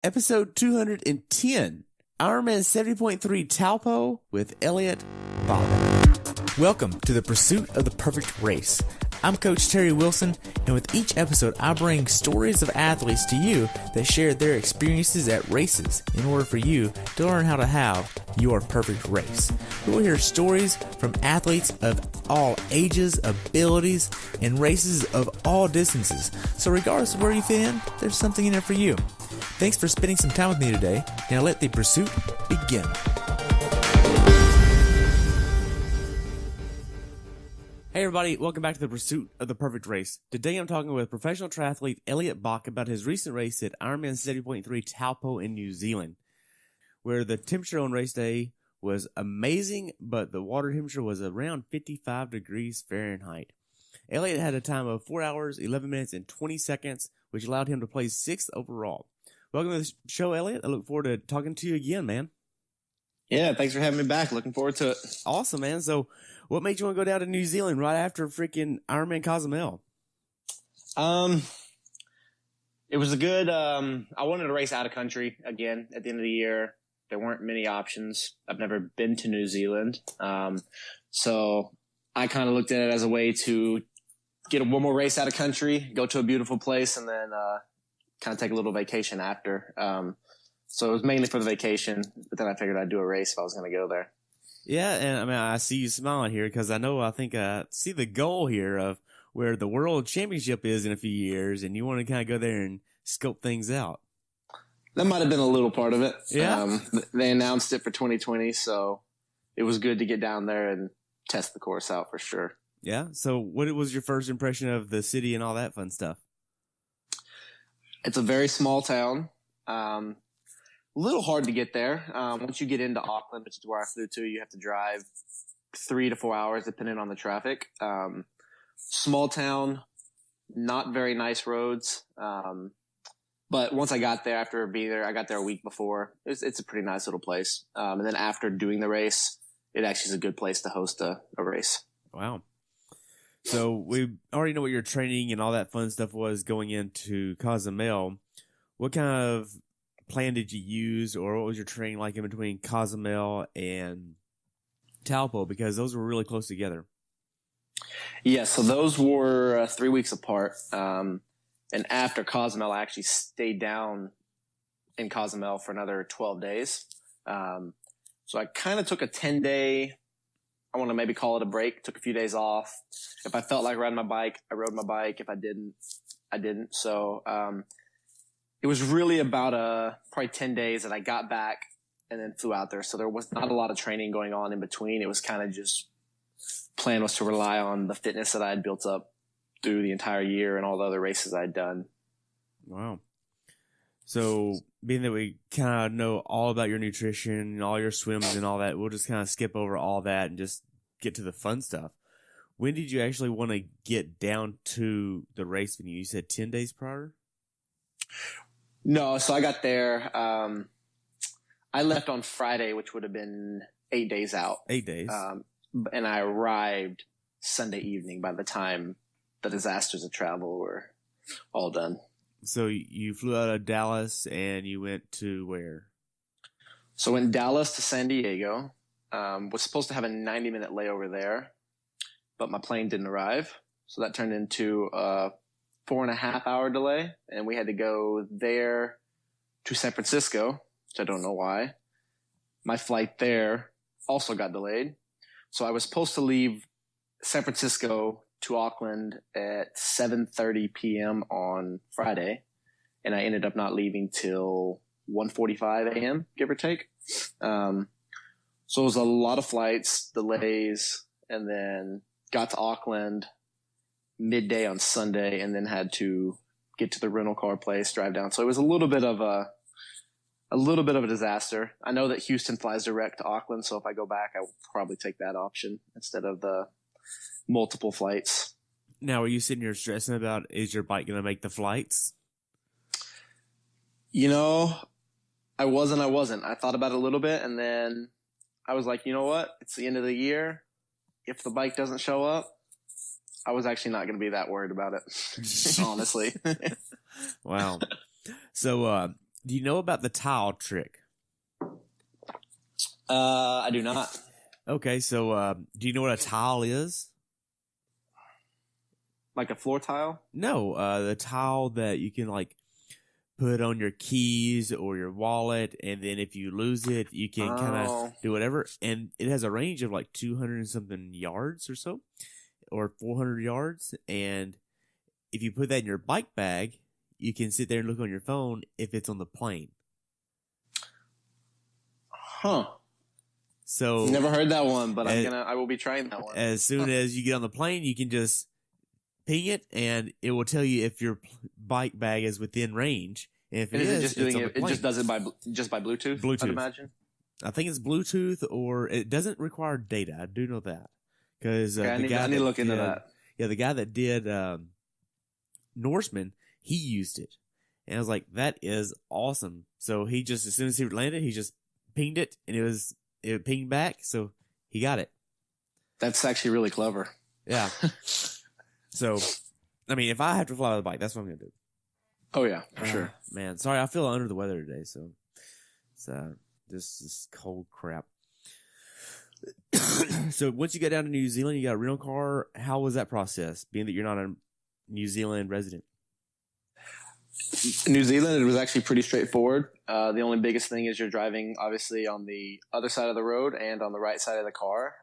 Episode 210, IRONMAN 70.3 Taupo with Elliot Bach. Welcome to the pursuit of the perfect race. I'm Coach Terry Wilson, and with each episode, I bring stories of athletes to you that share their experiences at races in order for you to learn how to have your perfect race. We will hear stories from athletes of all ages, abilities, and races of all distances. So regardless of where you fit in, there's something in there for you. Thanks for spending some time with me today. Now let the pursuit begin. Hey everybody, welcome back to the pursuit of the perfect race. Today I'm talking with professional triathlete Elliot Bach about his recent race at IRONMAN 70.3 Taupo in New Zealand, where the temperature on race day was amazing, but the water temperature was around 55 degrees Fahrenheit. Elliot had a time of 4 hours, 11 minutes, and 20 seconds, which allowed him to place 6th overall. Welcome to the show, Elliot. I look forward to talking to you again, man. Yeah, thanks for having me back. Looking forward to it. Awesome, man. So what made you want to go down to New Zealand right after freaking Ironman Cozumel? It was a good, I wanted to race out of country again at the end of the year. There weren't many options. I've never been to New Zealand. So I kind of looked at it as a way to get one more race out of country, go to a beautiful place, and then kind of take a little vacation after. So it was mainly for the vacation, but then I figured I'd do a race if I was going to go there. Yeah, and I mean, I see you smiling here because I think I see the goal here of where the World Championship is in a few years, and you want to kind of go there and scope things out. That might have been a little part of it. Yeah. They announced it for 2020, so it was good to get down there and test the course out for sure. Yeah. So what was your first impression of the city and all that fun stuff? It's a very small town. A little hard to get there. Once you get into Auckland, which is where I flew to, you have to drive 3 to 4 hours depending on the traffic. Small town, not very nice roads. But once I got there, after being there, I got there a week before. It's a pretty nice little place. And then after doing the race, it actually is a good place to host a race. Wow. So we already know what your training and all that fun stuff was going into Cozumel. What kind of plan did you use, or what was your training like in between Cozumel and Taupo? Because those were really close together. Yeah, so those were 3 weeks apart. And after Cozumel, I actually stayed down in Cozumel for another 12 days. So I kind of took a 10-day, I want to maybe call it a break, took a few days off. If I felt like riding my bike, I rode my bike. If I didn't, I didn't. So it was really about probably 10 days that I got back and then flew out there. So there was not a lot of training going on in between. It was kind of just, plan was to rely on the fitness that I had built up through the entire year and all the other races I'd done. Wow. So being that we kind of know all about your nutrition and all your swims and all that, we'll just kind of skip over all that and just get to the fun stuff. When did you actually want to get down to the race venue? You said 10 days prior? No, so I got there. I left on Friday, which would have been 8 days out. 8 days. And I arrived Sunday evening by the time the disasters of travel were all done. So you flew out of Dallas and you went to where? So in Dallas to San Diego, was supposed to have a 90-minute layover there, but my plane didn't arrive. So that turned into a 4.5-hour delay, and we had to go there to San Francisco, which I don't know why. My flight there also got delayed. So I was supposed to leave San Francisco to Auckland at 7:30 p.m. on Friday, and I ended up not leaving till 1:45 a.m., give or take. So it was a lot of flights, delays, and then got to Auckland midday on Sunday, and then had to get to the rental car place, drive down. So it was a little bit of a disaster. I know that Houston flies direct to Auckland, so if I go back, I will probably take that option instead of the multiple flights. Now, are you sitting here stressing about, is your bike going to make the flights? You know, I wasn't. I thought about it a little bit, and then I was like, you know what? It's the end of the year. If the bike doesn't show up, I was actually not going to be that worried about it, honestly. Wow. So do you know about the tile trick? I do not. Okay, so do you know what a tile is? Like a floor tile? No, the tile that you can like put on your keys or your wallet, and then if you lose it, you can kind of do whatever. And it has a range of like 200 and something yards or so, or 400 yards. And if you put that in your bike bag, you can sit there and look on your phone if it's on the plane. Huh. So never heard that one, but I will be trying that one. As soon as you get on the plane, you can just ping it, and it will tell you if your bike bag is within range. And if it is, it just does it by Bluetooth. Bluetooth, I'd imagine. I think it's Bluetooth, or it doesn't require data. I do know that because I need to look into that. Yeah, the guy that did Norseman, he used it, and I was like, that is awesome. So he just, as soon as he landed, he just pinged it, and it pinged back, so he got it. That's actually really clever. Yeah. So, I mean, if I have to fly with a bike, that's what I'm going to do. Oh, yeah, for sure. Man, sorry, I feel under the weather today, so it's this cold crap. So, once you got down to New Zealand, you got a rental car. How was that process, being that you're not a New Zealand resident? New Zealand, it was actually pretty straightforward. The only biggest thing is you're driving, obviously, on the other side of the road and on the right side of the car.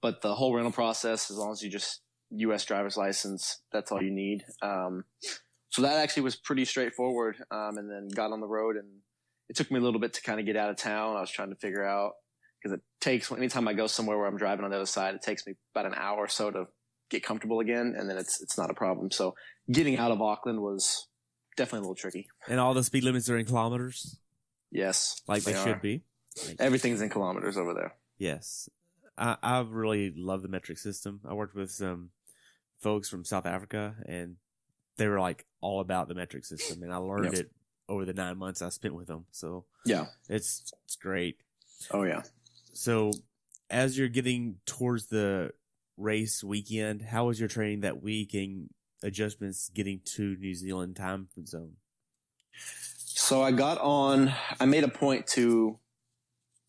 But the whole rental process, as long as you just U.S. driver's license, that's all you need. So that actually was pretty straightforward. And then got on the road, and it took me a little bit to kind of get out of town. I was trying to figure out, because it takes, anytime I go somewhere where I'm driving on the other side, it takes me about an hour or so to get comfortable again, and then it's not a problem. So getting out of Auckland was definitely a little tricky. And all the speed limits are in kilometers? Yes. Like they should be? Everything's in kilometers over there. Yes. I really love the metric system. I worked with some folks from South Africa, and they were like all about the metric system, and I learned it over the 9 months I spent with them. So yeah, it's great. Oh yeah. So as you're getting towards the race weekend, how was your training that week and adjustments getting to New Zealand time zone? So I made a point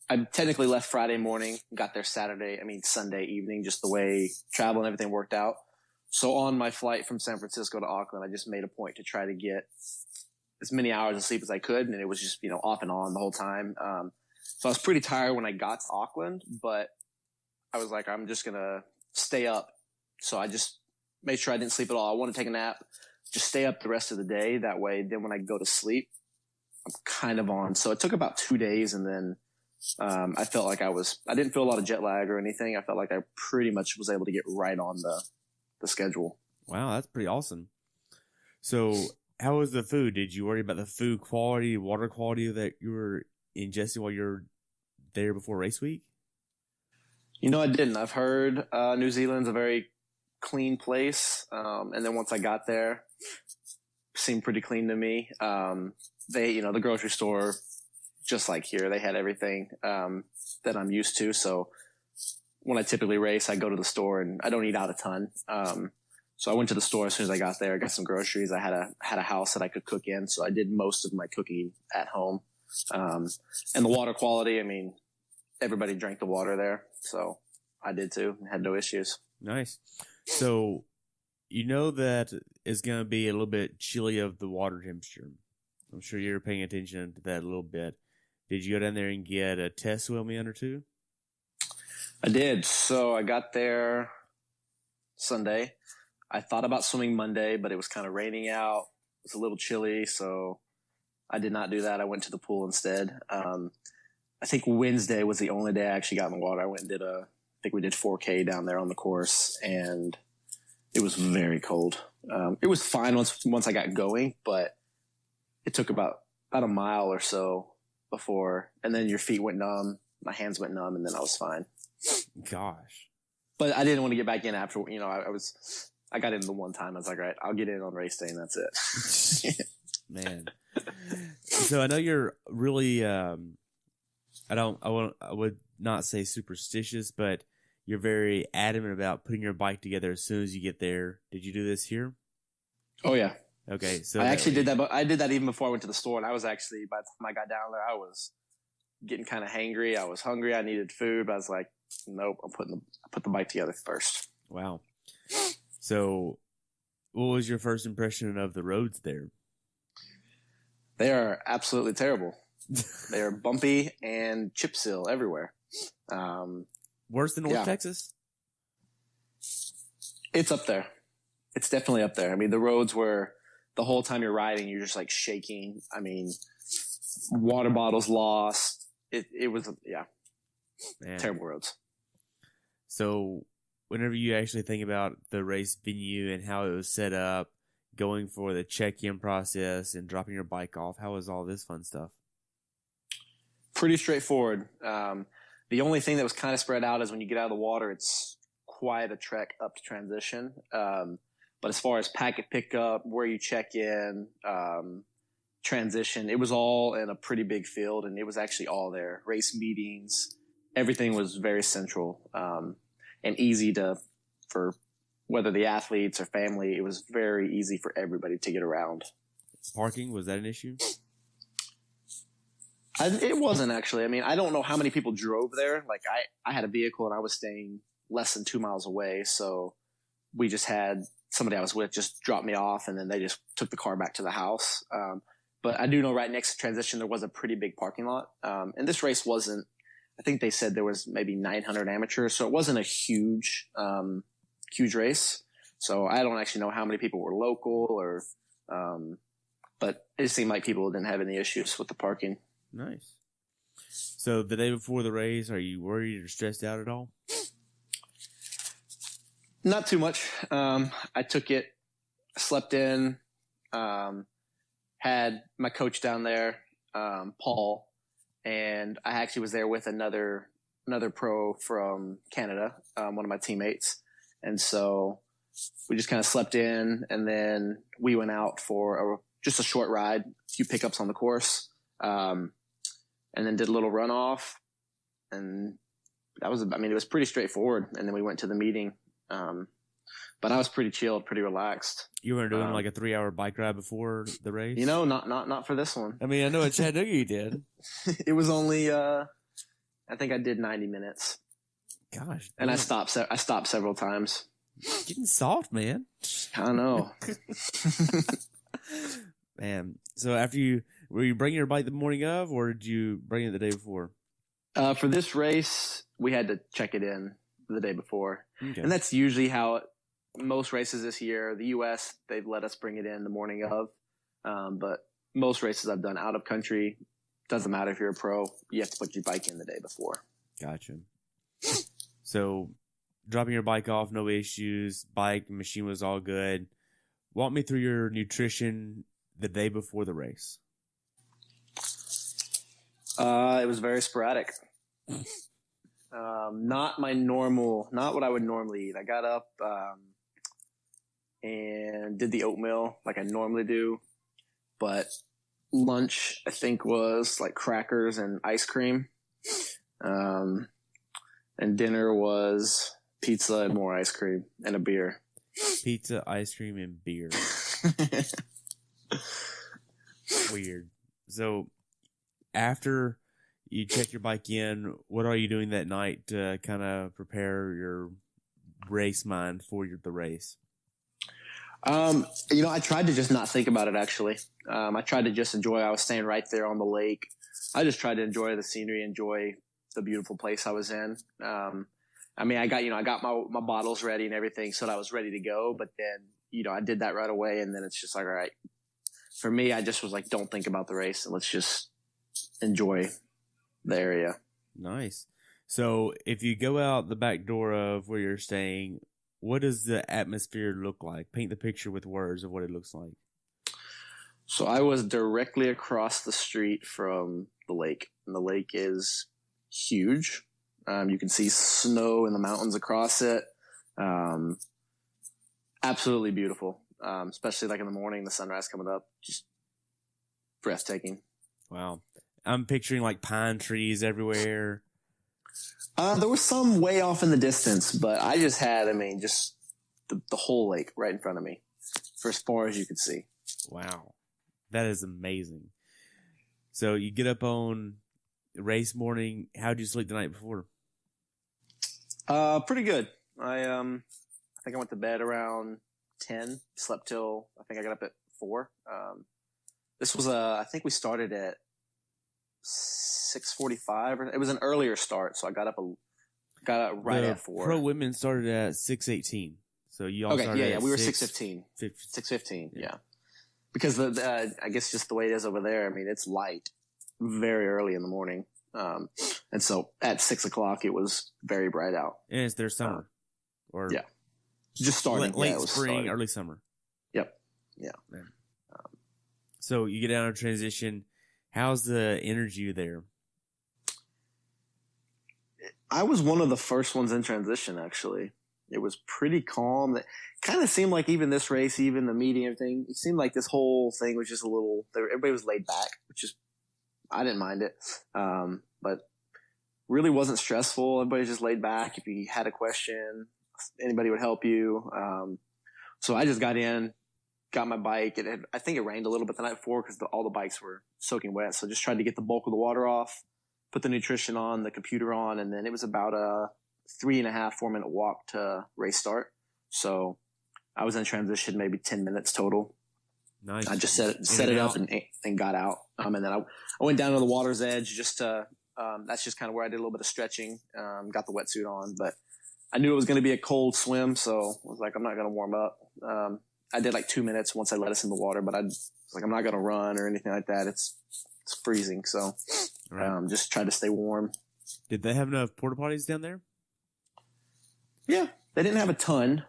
I technically left Friday morning, got there Sunday evening, just the way travel and everything worked out. So on my flight from San Francisco to Auckland, I just made a point to try to get as many hours of sleep as I could. And it was just, off and on the whole time. So I was pretty tired when I got to Auckland, but I was like, I'm just going to stay up. So I just made sure I didn't sleep at all. I want to take a nap, just stay up the rest of the day. That way, then when I go to sleep, I'm kind of on. So it took about 2 days, and then I felt like I didn't feel a lot of jet lag or anything. I felt like I pretty much was able to get right on the schedule. Wow, that's pretty awesome. So how was the food? Did you worry about the food quality, water quality that you were ingesting while you were there before race week? I didn't. I've heard New Zealand's a very clean place. And then once I got there, it seemed pretty clean to me. The grocery store, just like here, they had everything that I'm used to. So when I typically race, I go to the store, and I don't eat out a ton. So I went to the store as soon as I got there, got some groceries. I had a house that I could cook in, so I did most of my cooking at home. And the water quality, everybody drank the water there, so I did too. Had no issues. Nice. So that it's going to be a little bit chilly of the water temperature. I'm sure you're paying attention to that a little bit. Did you go down there and get a test swim or two? I did. So I got there Sunday. I thought about swimming Monday, but it was kind of raining out. It was a little chilly, so I did not do that. I went to the pool instead. I think Wednesday was the only day I actually got in the water. I went and I think we did 4K down there on the course, and it was very cold. It was fine once I got going, but it took about a mile or so before, and then your feet went numb, my hands went numb, and then I was fine. Gosh. But I didn't want to get back in after, I got in the one time. I was like, all right, I'll get in on race day, and that's it. Man. So I know you're really, I would not say superstitious, but you're very adamant about putting your bike together as soon as you get there. Did you do this here? Oh yeah. Okay, so I actually did that, but I did that even before I went to the store. And I was actually, by the time I got down there, I was getting kind of hangry. I was hungry. I needed food, but I was like, nope, I put the bike together first. Wow. So, what was your first impression of the roads there? They are absolutely terrible. They are bumpy and chip seal everywhere. Worse than North Texas? It's up there. It's definitely up there. I mean, the roads were, the whole time you're riding, you're just like shaking. I mean, water bottles lost. It was, Man. terrible roads. So, whenever you actually think about the race venue and how it was set up, going for the check-in process and dropping your bike off, how was all this fun stuff? Pretty straightforward. The only thing that was kind of spread out is when you get out of the water, it's quite a trek up to transition. But as far as packet pickup, where you check in, transition, it was all in a pretty big field, and it was actually all there. Race meetings, everything was very central, and easy for whether the athletes or family. It was very easy for everybody to get around. Parking, was that an issue? It wasn't actually. I mean, I don't know how many people drove there. Like I had a vehicle and I was staying less than 2 miles away. So we just had somebody I was with just drop me off, and then they just took the car back to the house. But I do know right next to transition, there was a pretty big parking lot. And this race wasn't, I think they said there was maybe 900 amateurs. So it wasn't a huge race. So I don't actually know how many people were local or, but it seemed like people didn't have any issues with the parking. Nice. So the day before the race, are you worried or stressed out at all? Not too much. I took it, slept in, had my coach down there, Paul, and I actually was there with another pro from Canada, one of my teammates. And so we just kind of slept in, and then we went out for just a short ride, a few pickups on the course, and then did a little runoff. And it was pretty straightforward. And then we went to the meeting. But I was pretty chilled, pretty relaxed. You weren't doing like a 3-hour bike ride before the race? Not for this one. I mean, I know at Chattanooga you did. It was only, I think I did 90 minutes. Gosh. And I stopped several times. Getting soft, man. I know. Man. So were you bringing your bike the morning of, or did you bring it the day before? For this race, we had to check it in the day before. Okay. And that's usually how most races this year, the U.S., they've let us bring it in the morning of. But most races I've done out of country, doesn't matter if you're a pro, you have to put your bike in the day before. Gotcha. So dropping your bike off, no issues, bike, machine was all good. Walk me through your nutrition the day before the race. It was very sporadic. Not what I would normally eat. I got up and did the oatmeal like I normally do, but lunch I think was like crackers and ice cream, and dinner was pizza and more ice cream and a beer. Pizza, ice cream, and beer. Weird. So after you check your bike in, what are you doing that night to kind of prepare your race mind for the race? I tried to just not think about it, actually. I tried to just enjoy. I was staying right there on the lake. I just tried to enjoy the scenery, enjoy the beautiful place I was in. I got my bottles ready and everything so that I was ready to go. But then, I did that right away. And then it's just like, all right, for me, I just was like, don't think about the race and let's just enjoy the area. Nice. So if you go out the back door of where you're staying, what does the atmosphere look like? Paint the picture with words of what it looks like. So I was directly across the street from the lake, and the lake is huge. You can see snow in the mountains across it. Absolutely beautiful. Especially like in the morning, the sunrise coming up, just breathtaking. Wow. I'm picturing like pine trees everywhere. There was some way off in the distance, but I just had, just the whole lake right in front of me for as far as you could see. Wow. That is amazing. So you get up on race morning. How'd you sleep the night before? Pretty good. I think I went to bed around 10, slept till, I think I got up at 4. This was I think we started at 6:45. It was an earlier start, so I got up right at 4. Pro women started at 6:18. So you all started yeah, at we were 6:15. 6:15, yeah. Because I guess just the way it is over there, I mean, it's light very early in the morning. And so at 6 o'clock, it was very bright out. And it's their summer. Yeah. Just starting. Late spring, early summer. Yep. Yeah. So you get down to transition. How's the energy there? I was one of the first ones in transition, actually. It was pretty calm. It kind of seemed like even this race, even the meeting, everything, it seemed like this whole thing was just everybody was laid back, which is, I didn't mind it. But really wasn't stressful. Everybody was just laid back. If you had a question, anybody would help you. So I just got in, got my bike. I think it rained a little bit the night before because all the bikes were soaking wet. So just tried to get the bulk of the water off, put the nutrition on, the computer on, and then it was about a 3.5, 4 minute walk to race start. So I was in transition maybe 10 minutes total. Nice. I just set it up and got out. And then I went down to the water's edge just to, that's just kind of where I did a little bit of stretching, got the wetsuit on, but I knew it was going to be a cold swim. So I was like, I'm not going to warm up. I did like 2 minutes once I let us in the water, but I was like, I'm not going to run or anything like that. It's freezing. So, just tried to stay warm. Did they have enough porta potties down there? Yeah. They didn't have a ton.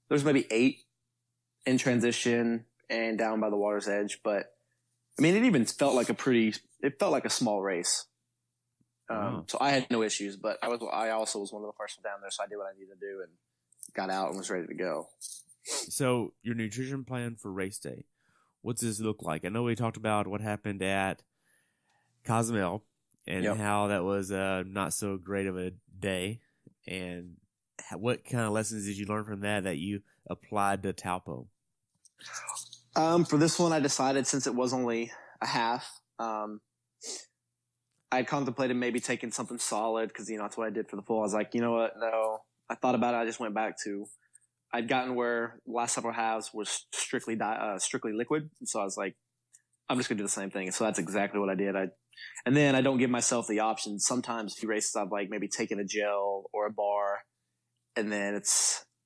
There's maybe 8 in transition and down by the water's edge, but I mean, it even felt like a small race. So I had no issues, but I also was one of the first down there. So I did what I needed to do and got out and was ready to go. So your nutrition plan for race day, what's this look like? I know we talked about what happened at Cozumel and how that was not so great of a day. And what kind of lessons did you learn from that you applied to Taupo? For this one, I decided since it was only a half, I contemplated maybe taking something solid because, that's what I did for the full. I was like, you know what? No, I thought about it. I just went back to, I'd gotten where the last several halves was strictly liquid. And so I was like, I'm just going to do the same thing. And so that's exactly what I did. And then I don't give myself the option. Sometimes a few races I've like maybe taken a gel or a bar, and then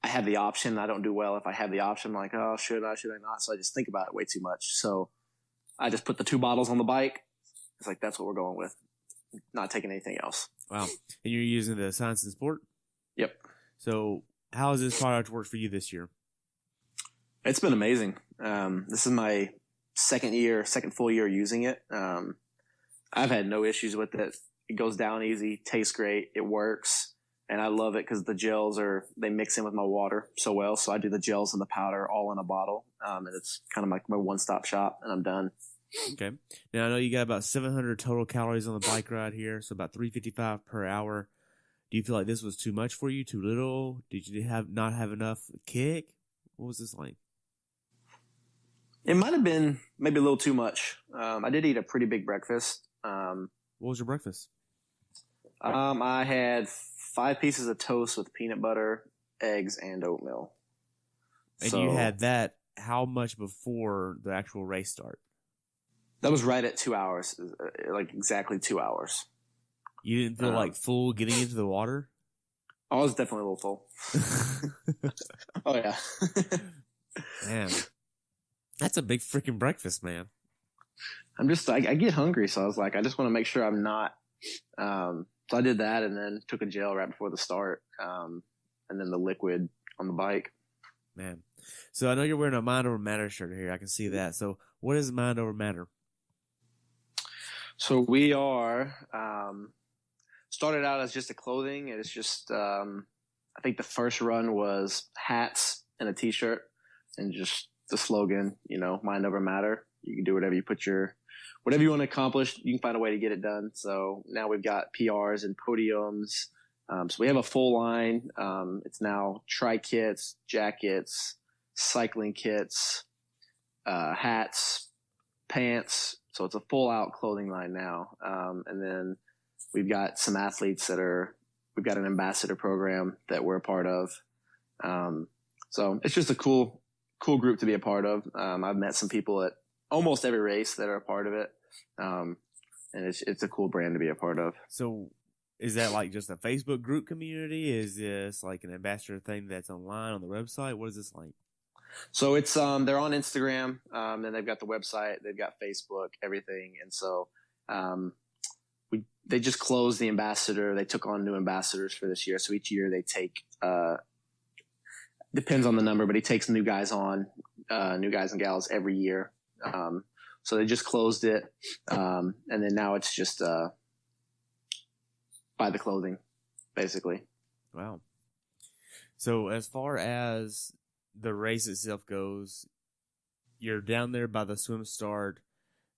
I have the option. I don't do well if I have the option. I'm like, oh, should I not? So I just think about it way too much. So I just put the 2 bottles on the bike. It's like, that's what we're going with. Not taking anything else. Wow. And you're using the Science and Sport? Yep. So how has this product worked for you this year? It's been amazing. This is my second full year using it. I've had no issues with it. It goes down easy, tastes great, it works. And I love it because the gels they mix in with my water so well. So I do the gels and the powder all in a bottle. And it's kind of like my one-stop shop, and I'm done. Okay. Now I know you got about 700 total calories on the bike ride here, so about 355 per hour. Do you feel like this was too much for you, too little? Did you not have enough kick? What was this like? It might have been maybe a little too much. I did eat a pretty big breakfast. What was your breakfast? I had 5 pieces of toast with peanut butter, eggs, and oatmeal. And you had that how much before the actual race start? That was right at 2 hours, like exactly 2 hours. You didn't feel like full getting into the water? I was definitely a little full. Oh, yeah. Man, that's a big freaking breakfast, man. I get hungry, so I was like, I just want to make sure I'm not. So I did that and then took a gel right before the start, and then the liquid on the bike. Man. So I know you're wearing a Mind Over Matter shirt here. I can see that. So what is Mind Over Matter? So we are started out as just a clothing. It's just I think the first run was hats and a t-shirt and just the slogan, Mind Over Matter. You can do whatever you want to accomplish. You can find a way to get it done. So now we've got PRs and podiums. So we have a full line. It's now tri-kits, jackets, cycling kits, hats, pants. So it's a full out clothing line now. And then we've got some athletes we've got an ambassador program that we're a part of. So it's just a cool group to be a part of. I've met some people at almost every race that are a part of it. And it's a cool brand to be a part of. So is that like just a Facebook group community? Is this like an ambassador thing that's online on the website? What is this like? So it's, they're on Instagram, and they've got the website, they've got Facebook, everything. And so, they just closed the ambassador. They took on new ambassadors for this year. So each year they take, depends on the number, but he takes new guys on, new guys and gals every year. So they just closed it. And then now it's just, buy the clothing, basically. Wow. So as far as the race itself goes, you're down there by the swim start.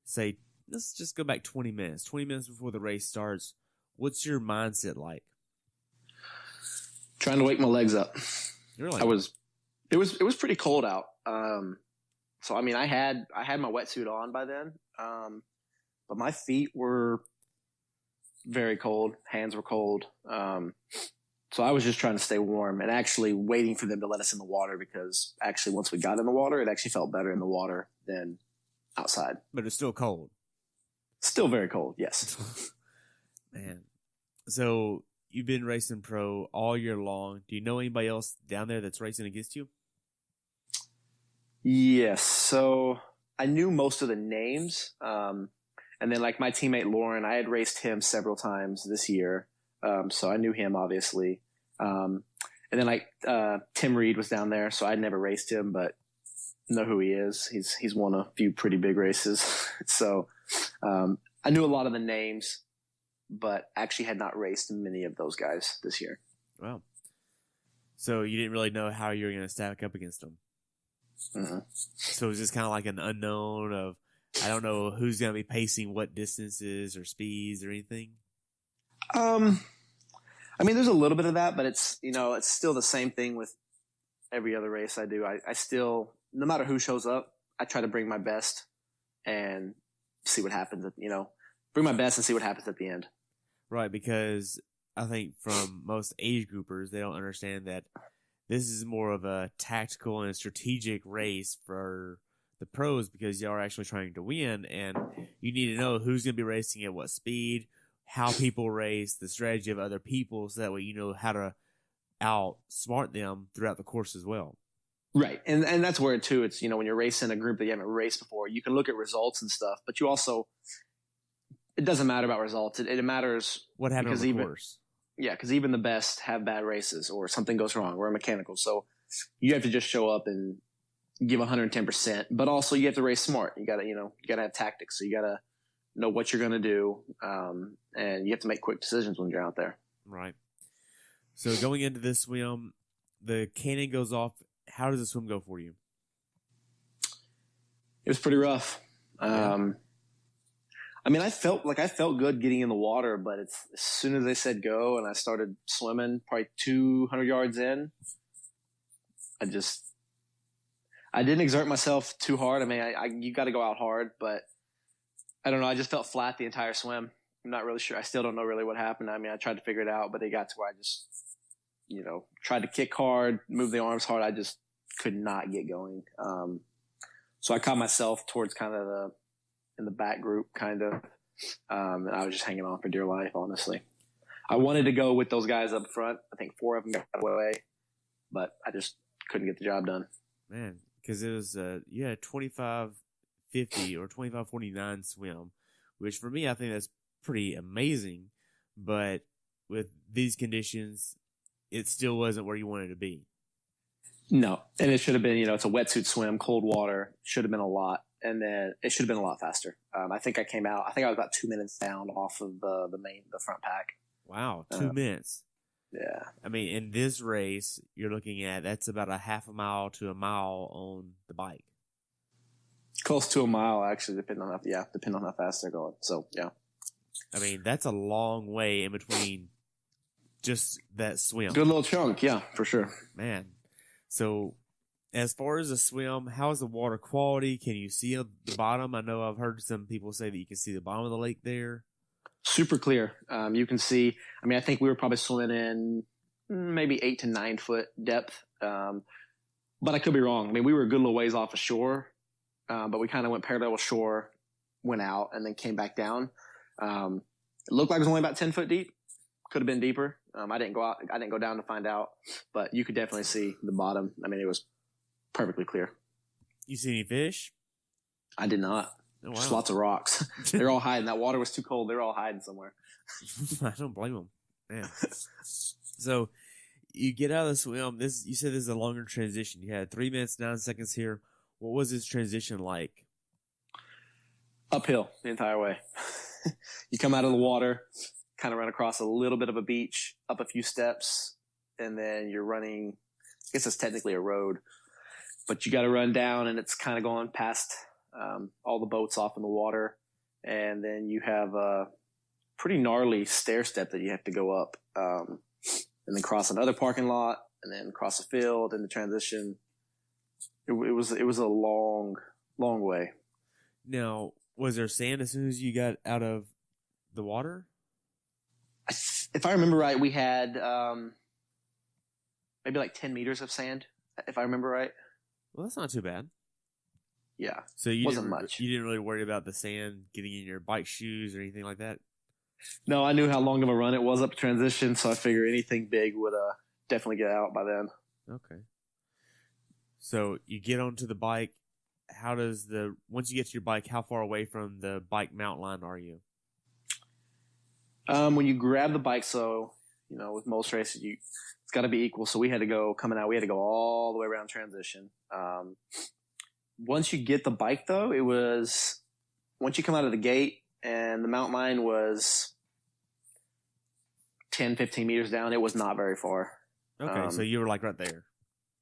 Say, let's just go back 20 minutes. 20 minutes before the race starts. What's your mindset like? Trying to wake my legs up. Really? It was pretty cold out. So I mean, I had my wetsuit on by then. But my feet were very cold. Hands were cold. So I was just trying to stay warm and actually waiting for them to let us in the water, because actually once we got in the water, it actually felt better in the water than outside. But it's still cold. Still very cold, yes. Man. So you've been racing pro all year long. Do you know anybody else down there that's racing against you? Yes. So I knew most of the names. And then like my teammate Lauren, I had raced him several times this year. So I knew him obviously. And then like, Tim Reed was down there, so I'd never raced him, but know who he is. He's won a few pretty big races. So, I knew a lot of the names, but actually had not raced many of those guys this year. Wow. So you didn't really know how you were going to stack up against them. Mm-hmm. So it was just kind of like an unknown of, I don't know who's going to be pacing what distances or speeds or anything. I mean, there's a little bit of that, but it's still the same thing with every other race I do. I still, no matter who shows up, I try to bring my best and see what happens bring my best and see what happens at the end. Right. Because I think from most age groupers, they don't understand that this is more of a tactical and strategic race for the pros, because y'all are actually trying to win, and you need to know who's going to be racing at what speed, how people race, the strategy of other people, so that way you know how to outsmart them throughout the course as well. Right. And that's where too, it's, when you're racing a group that you haven't raced before, you can look at results and stuff, but you also, it doesn't matter about results. It matters what happened on the course. Yeah, because even the best have bad races or something goes wrong. We're mechanical. So you have to just show up and give 110%, but also you have to race smart. You gotta have tactics. So you gotta know what you're going to do. And you have to make quick decisions when you're out there. Right. So going into this swim, the cannon goes off. How does the swim go for you? It was pretty rough. I mean, I felt good getting in the water, but as soon as they said go and I started swimming probably 200 yards in, I didn't exert myself too hard. I mean, you got to go out hard, but I don't know. I just felt flat the entire swim. I'm not really sure. I still don't know really what happened. I mean, I tried to figure it out, but it got to where I just, tried to kick hard, move the arms hard. I just could not get going. So I caught myself towards kind of in the back group kind of, and I was just hanging on for dear life, honestly. I wanted to go with those guys up front. I think 4 of them got away, but I just couldn't get the job done. Man, because it was, 25:50 or 25:49 swim, which for me, I think that's pretty amazing. But with these conditions, it still wasn't where you wanted to be. No. And it should have been, it's a wetsuit swim, cold water, should have been a lot. And then it should have been a lot faster. I think I was about 2 minutes down off of the front pack. Wow. 2 minutes. Yeah. I mean, in this race, you're looking at, that's about a half a mile to a mile on the bike. Close to a mile, actually, depending on how fast they're going. So, yeah. I mean, that's a long way in between just that swim. Good little chunk, yeah, for sure. Man. So As far as the swim, how's the water quality? Can you see the bottom? I know I've heard some people say that you can see the bottom of the lake there. Super clear. You can see, I mean, I think we were probably swimming in maybe 8 to 9 foot depth. But I could be wrong. I mean, we were a good little ways off of shore, but we kind of went parallel with shore, went out, and then came back down. It looked like it was only about 10 foot deep. Could have been deeper. I didn't go down to find out, but you could definitely see the bottom. I mean, it was perfectly clear. You see any fish? I did not. Oh, wow. Just lots of rocks. They're all hiding. That water was too cold. They're all hiding somewhere. I don't blame them. Man. So you get out of the swim. You said this is a longer transition. You had 3 minutes, 9 seconds here. What was this transition like? Uphill the entire way. You come out of the water, kind of run across a little bit of a beach, up a few steps, and then you're running. I guess it's technically a road, but you got to run down, and it's kind of going past all the boats off in the water, and then you have a pretty gnarly stair step that you have to go up, and then cross another parking lot, and then cross a field, and the transition. It was a long way. Now, was there sand as soon as you got out of the water? If I remember right, we had maybe like 10 meters of sand, if I remember right. Well, that's not too bad. Yeah. So you wasn't much. You didn't really worry about the sand getting in your bike shoes or anything like that? No, I knew how long of a run it was up transition, so I figured anything big would definitely get out by then. Okay. So you get onto the bike. Once you get to your bike, how far away from the bike mount line are you? When you grab the bike, so, with most races, it's got to be equal. So we had to go all the way around transition. Once you get the bike, though, once you come out of the gate and the mount line was 10, 15 meters down, it was not very far. Okay, so you were like right there.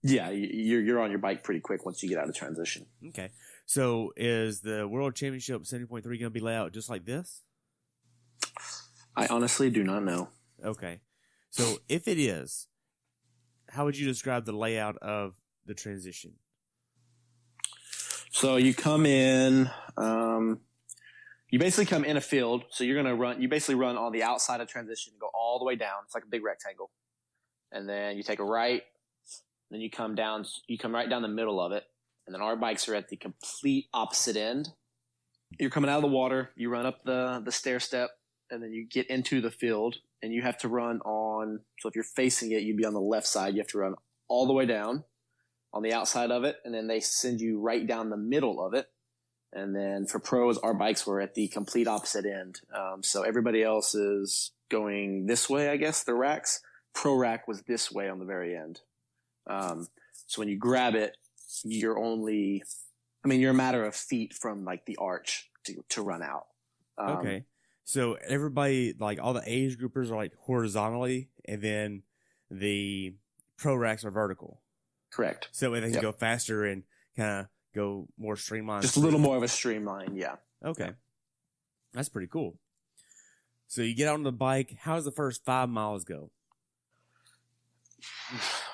Yeah, you're on your bike pretty quick once you get out of transition. Okay, so is the World Championship 70.3 going to be laid out just like this? I honestly do not know. Okay, so if it is, how would you describe the layout of the transition? So you come in, you basically come in a field. So you basically run on the outside of transition and go all the way down. It's like a big rectangle. And then you take a right, then you come right down the middle of it. And then our bikes are at the complete opposite end. You're coming out of the water, you run up the stair step, and then you get into the field and you have to run so if you're facing it, you'd be on the left side. You have to run all the way down on the outside of it, and then they send you right down the middle of it. And then for pros, our bikes were at the complete opposite end. So everybody else is going this way, I guess, the racks. Pro rack was this way on the very end. So when you grab it, you're a matter of feet from like the arch to run out. Okay. So everybody, like all the age groupers are like horizontally, and then the pro racks are vertical. Correct. So they can go faster and kind of go more streamlined. Just a little more of a streamline, yeah. Okay. That's pretty cool. So you get on the bike. How does the first 5 miles go?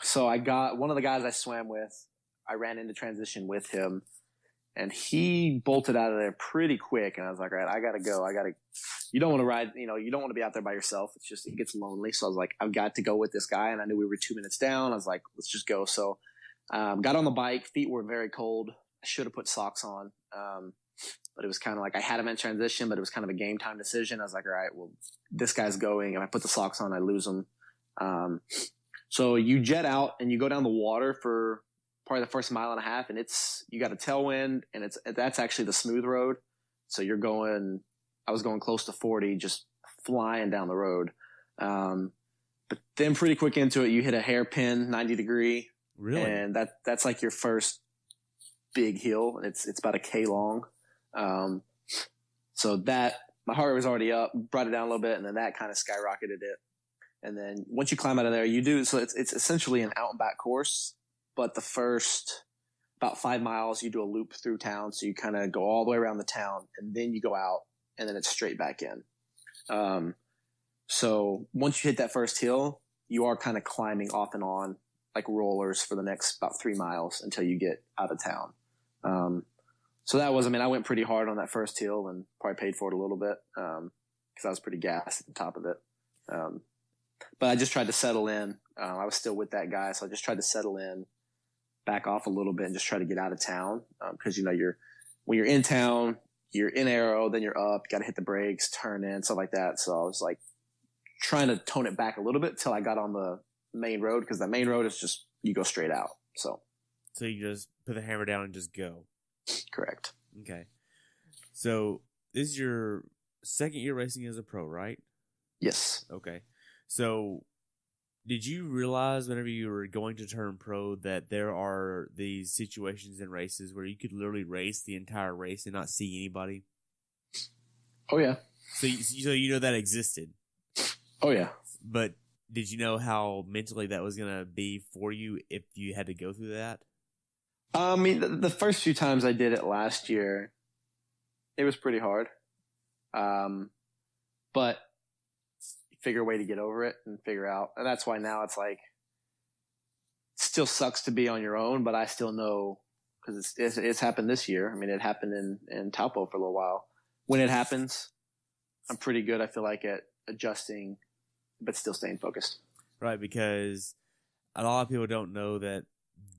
So I got one of the guys I swam with. I ran into transition with him, and he bolted out of there pretty quick. And I was like, all right, I got to go. You don't want to ride, you don't want to be out there by yourself. It gets lonely. So I was like, I've got to go with this guy. And I knew we were 2 minutes down. I was like, let's just go. So, got on the bike. Feet were very cold. I should have put socks on. But it was kind of like I had him in transition, but it was kind of a game time decision. I was like, all right, well, this guy's going. If I put the socks on, I lose him. So you jet out and you go down the water for probably the first mile and a half, and you got a tailwind, and that's actually the smooth road. So I was going close to 40, just flying down the road. But then pretty quick into it, you hit a hairpin 90 degree. Really? And that's like your first big hill. It's about 1K long. So my heart rate was already up, brought it down a little bit, and then that kind of skyrocketed it. And then once you climb out of there, so it's essentially an out and back course, but the first about 5 miles, you do a loop through town. So you kind of go all the way around the town, and then you go out, and then it's straight back in. So once you hit that first hill, you are kind of climbing off and on. like rollers for the next about 3 miles until you get out of town. So that was, I mean, I went pretty hard on that first hill and probably paid for it a little bit because I was pretty gassed at the top of it. But I just tried to settle in. I was still with that guy, so I just tried to settle in, back off a little bit, and just try to get out of town because, when you're in town, you're in aero, then you're up, you got to hit the brakes, turn in, stuff like that. So I was like trying to tone it back a little bit till I got on the main road because the main road is just, you go straight out. So you just put the hammer down and just go. Correct. Okay. So this is your second year racing as a pro, right? Yes. Okay. So did you realize whenever you were going to turn pro that there are these situations in races where you could literally race the entire race and not see anybody? Oh, yeah. So you know that existed? Oh, yeah. But did you know how mentally that was going to be for you if you had to go through that? I mean, the first few times I did it last year, it was pretty hard. But figure a way to get over it and figure out. And that's why now it's like, it still sucks to be on your own, but I still know because it's happened this year. I mean, it happened in Taupo for a little while. When it happens, I'm pretty good, I feel like, at adjusting, but still staying focused. Right, because a lot of people don't know that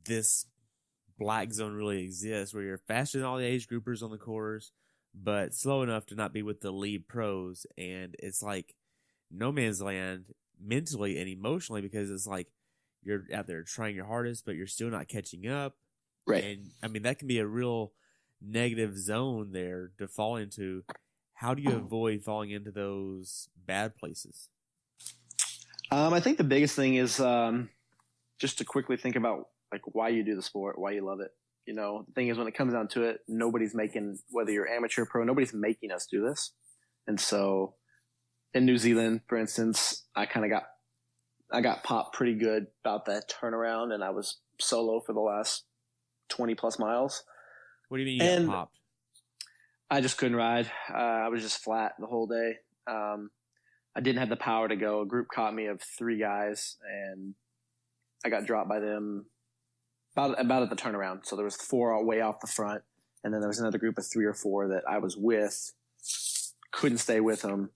this black zone really exists where you're faster than all the age groupers on the course, but slow enough to not be with the lead pros. And it's like no man's land mentally and emotionally because it's like you're out there trying your hardest, but you're still not catching up. Right. And I mean, that can be a real negative zone there to fall into. How do you avoid falling into those bad places? I think the biggest thing is just to quickly think about like why you do the sport, why you love it. The thing is when it comes down to it, nobody's making, whether you're amateur or pro, nobody's making us do this. And so in New Zealand, for instance, I got popped pretty good about that turnaround, and I was solo for the last 20 plus miles. What do you mean you got popped? I just couldn't ride. I was just flat the whole day. I didn't have the power to go. A group caught me of 3 guys, and I got dropped by them about at the turnaround. So there was 4 way off the front, and then there was another group of 3 or 4 that I was with. Couldn't stay with them.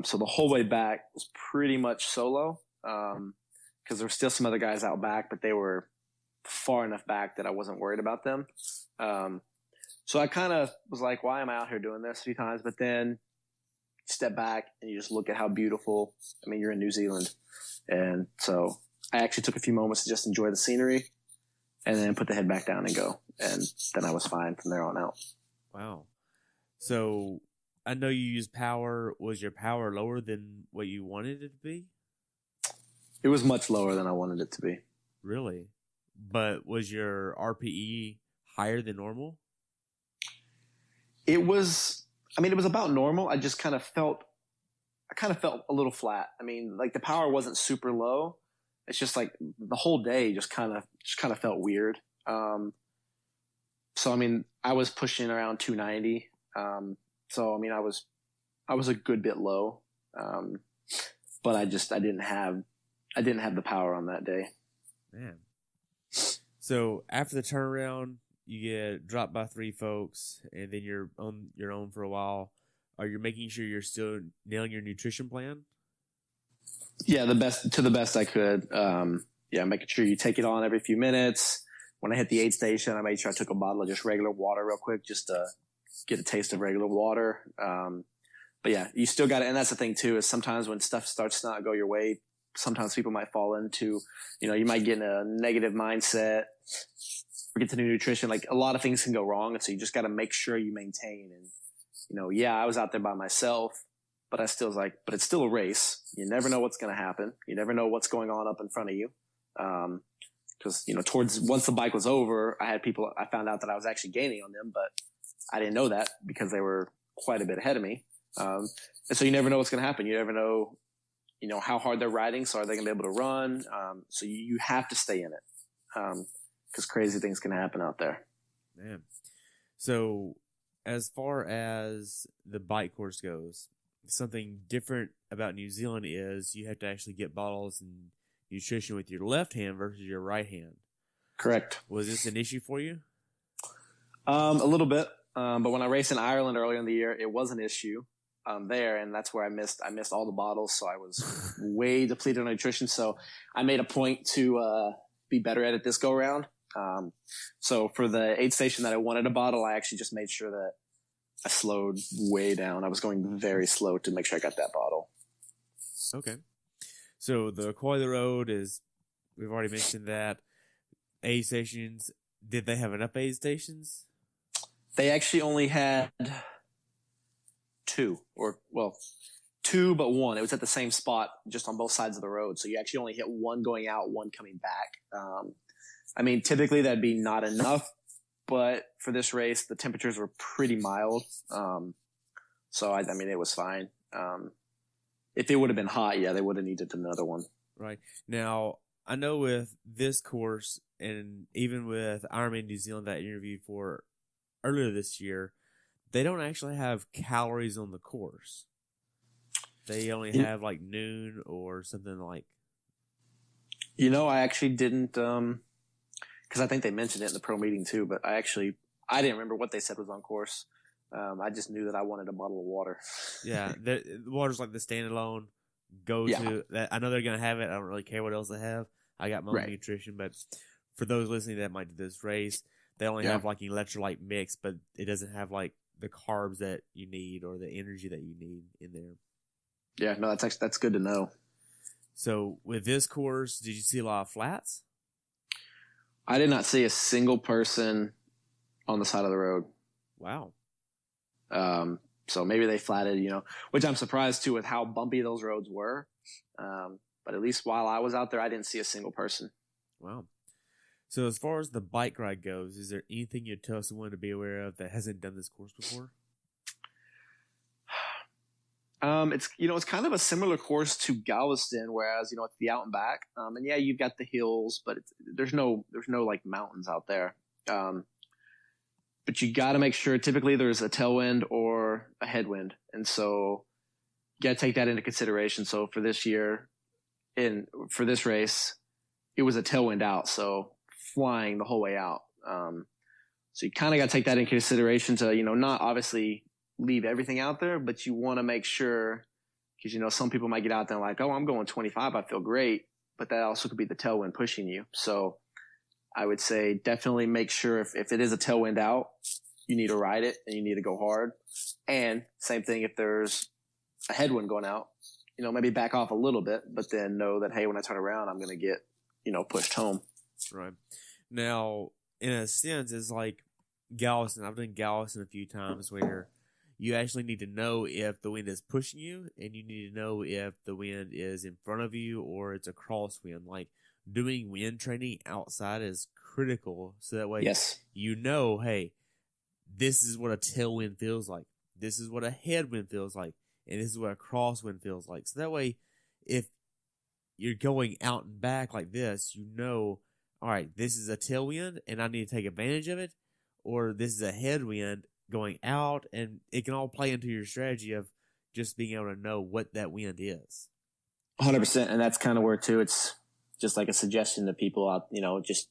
So the whole way back was pretty much solo because there were still some other guys out back, but they were far enough back that I wasn't worried about them. So I kind of was like, why am I out here doing this a few times? But then step back and you just look at how beautiful, I mean, you're in New Zealand. And so I actually took a few moments to just enjoy the scenery and then put the head back down and go. And then I was fine from there on out. Wow. So I know you use power. Was your power lower than what you wanted it to be? It was much lower than I wanted it to be. Really? But was your RPE higher than normal? It was about normal. I kind of felt a little flat. I mean, like the power wasn't super low. It's just like the whole day just kind of felt weird. So, I mean, I was pushing around 290. So, I mean, I was a good bit low. But I didn't have the power on that day. Man. So after the turnaround, you get dropped by 3 folks, and then you're on your own for a while. Are you making sure you're still nailing your nutrition plan? Yeah, the best I could. Making sure you take it on every few minutes. When I hit the aid station, I made sure I took a bottle of just regular water real quick, just to get a taste of regular water. But yeah, you still got it. And that's the thing too, is sometimes when stuff starts to not go your way, sometimes people might fall into, you might get in a negative mindset or get to new nutrition. Like a lot of things can go wrong. And so you just got to make sure you maintain. And, I was out there by myself, but I still was like, but it's still a race. You never know what's going to happen. You never know what's going on up in front of you. Cause, once the bike was over, I found out that I was actually gaining on them, but I didn't know that because they were quite a bit ahead of me. And so you never know what's going to happen. You never know, how hard they're riding. So are they going to be able to run? So you have to stay in it. Cause crazy things can happen out there. Man. So as far as the bike course goes, something different about New Zealand is you have to actually get bottles and, nutrition with your left hand versus your right hand. Correct. Was this an issue for you? A little bit. But when I raced in Ireland earlier in the year, it was an issue there, and that's where I missed all the bottles, so I was way depleted on nutrition. So I made a point to be better at it this go round. So for the aid station that I wanted a bottle, I actually just made sure that I slowed way down. I was going very slow to make sure I got that bottle. Okay. So the Coil the Road is, we've already mentioned that. Aid stations, did they have enough aid stations? They actually only had two, but one. It was at the same spot, just on both sides of the road. So you actually only hit one going out, one coming back. I mean, typically that'd be not enough, but for this race, the temperatures were pretty mild. So I mean, it was fine. If it would have been hot, yeah, they would have needed another one. Right. Now, I know with this course, and even with Ironman New Zealand that I interviewed for earlier this year, they don't actually have calories on the course. They only have like noon or something like. I actually didn't, because I think they mentioned it in the pro meeting too, but I didn't remember what they said was on course. I just knew that I wanted a bottle of water. Yeah, the water's like the standalone go-to. I know they're going to have it. I don't really care what else they have. I got my own nutrition, but for those listening that might do this race, they only have like electrolyte mix, but it doesn't have like the carbs that you need or the energy that you need in there. Yeah, no, that's good to know. So with this course, did you see a lot of flats? I did not see a single person on the side of the road. Wow. So maybe they flatted, which I'm surprised too with how bumpy those roads were. But at least while I was out there, I didn't see a single person. Wow. So as far as the bike ride goes, is there anything you'd tell someone to be aware of that hasn't done this course before? It's kind of a similar course to Galveston, whereas, it's the out and back. And yeah, you've got the hills, but there's no like mountains out there. But you got to make sure typically there's a tailwind or a headwind. And so you got to take that into consideration. So for this year for this race, it was a tailwind out. So flying the whole way out. So you kind of got to take that into consideration to, not obviously leave everything out there, but you want to make sure, because, some people might get out there and like, oh, I'm going 25. I feel great. But that also could be the tailwind pushing you. So I would say definitely make sure if it is a tailwind out, you need to ride it and you need to go hard. And same thing if there's a headwind going out, maybe back off a little bit, but then know that, hey, when I turn around, I'm going to get, pushed home. Right. Now, in a sense, it's like Galveston. I've done Galveston a few times where you actually need to know if the wind is pushing you, and you need to know if the wind is in front of you or it's a crosswind. Like, doing wind training outside is critical, so that way hey, this is what a tailwind feels like. This is what a headwind feels like. And this is what a crosswind feels like. So that way, if you're going out and back like this, all right, this is a tailwind and I need to take advantage of it, or this is a headwind going out, and it can all play into your strategy of just being able to know what that wind is. 100%. And that's kind of where too, it's just like a suggestion to people out, just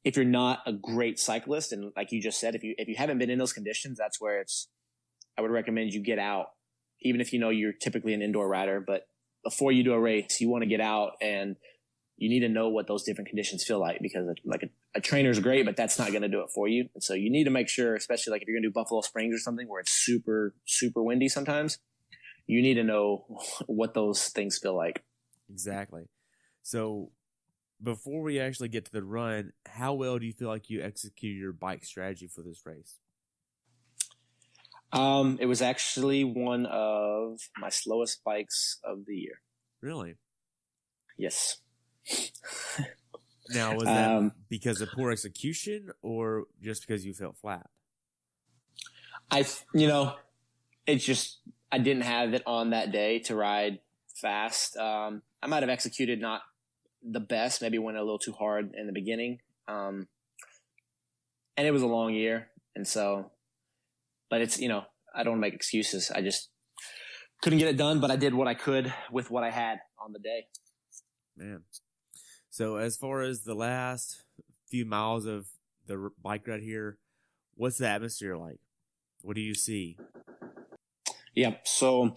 if you're not a great cyclist, and like you just said, if you haven't been in those conditions, that's where I would recommend you get out, even if you're typically an indoor rider, but before you do a race, you want to get out and you need to know what those different conditions feel like, because like a trainer is great, but that's not going to do it for you. And so you need to make sure, especially like if you're going to do Buffalo Springs or something where it's super, super windy sometimes, you need to know what those things feel like. Exactly. So before we actually get to the run, how well do you feel like you executed your bike strategy for this race? It was actually one of my slowest bikes of the year. Really? Yes. Now, was that because of poor execution or just because you felt flat? It's just, I didn't have it on that day to ride fast. I might have executed not the best, maybe went a little too hard in the beginning. And it was a long year. And so, but it's, I don't make excuses. I just couldn't get it done, but I did what I could with what I had on the day. Man. So as far as the last few miles of the bike ride here, what's the atmosphere like? What do you see? Yeah. So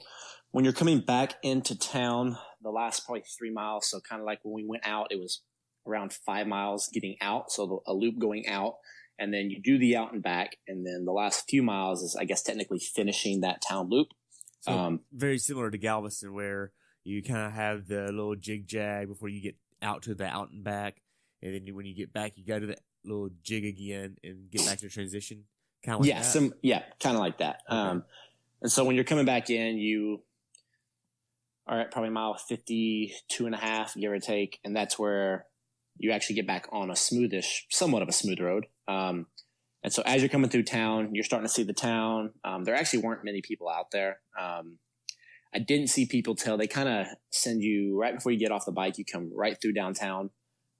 when you're coming back into town, the last probably 3 miles, so kind of like when we went out, it was around 5 miles getting out. So a loop going out, and then you do the out and back. And then the last few miles is, I guess, technically finishing that town loop. So very similar to Galveston, where you kind of have the little jig jag before you get out to the out and back. And then when you get back, you go to the little jig again and get back to transition. Kind of like that? Kind of like that. Okay. And so when you're coming back in, you are at probably mile 52 and a half, give or take. And that's where you actually get back on somewhat of a smooth road. And so as you're coming through town, you're starting to see the town. There actually weren't many people out there. I didn't see people till they kind of send you right before you get off the bike. You come right through downtown.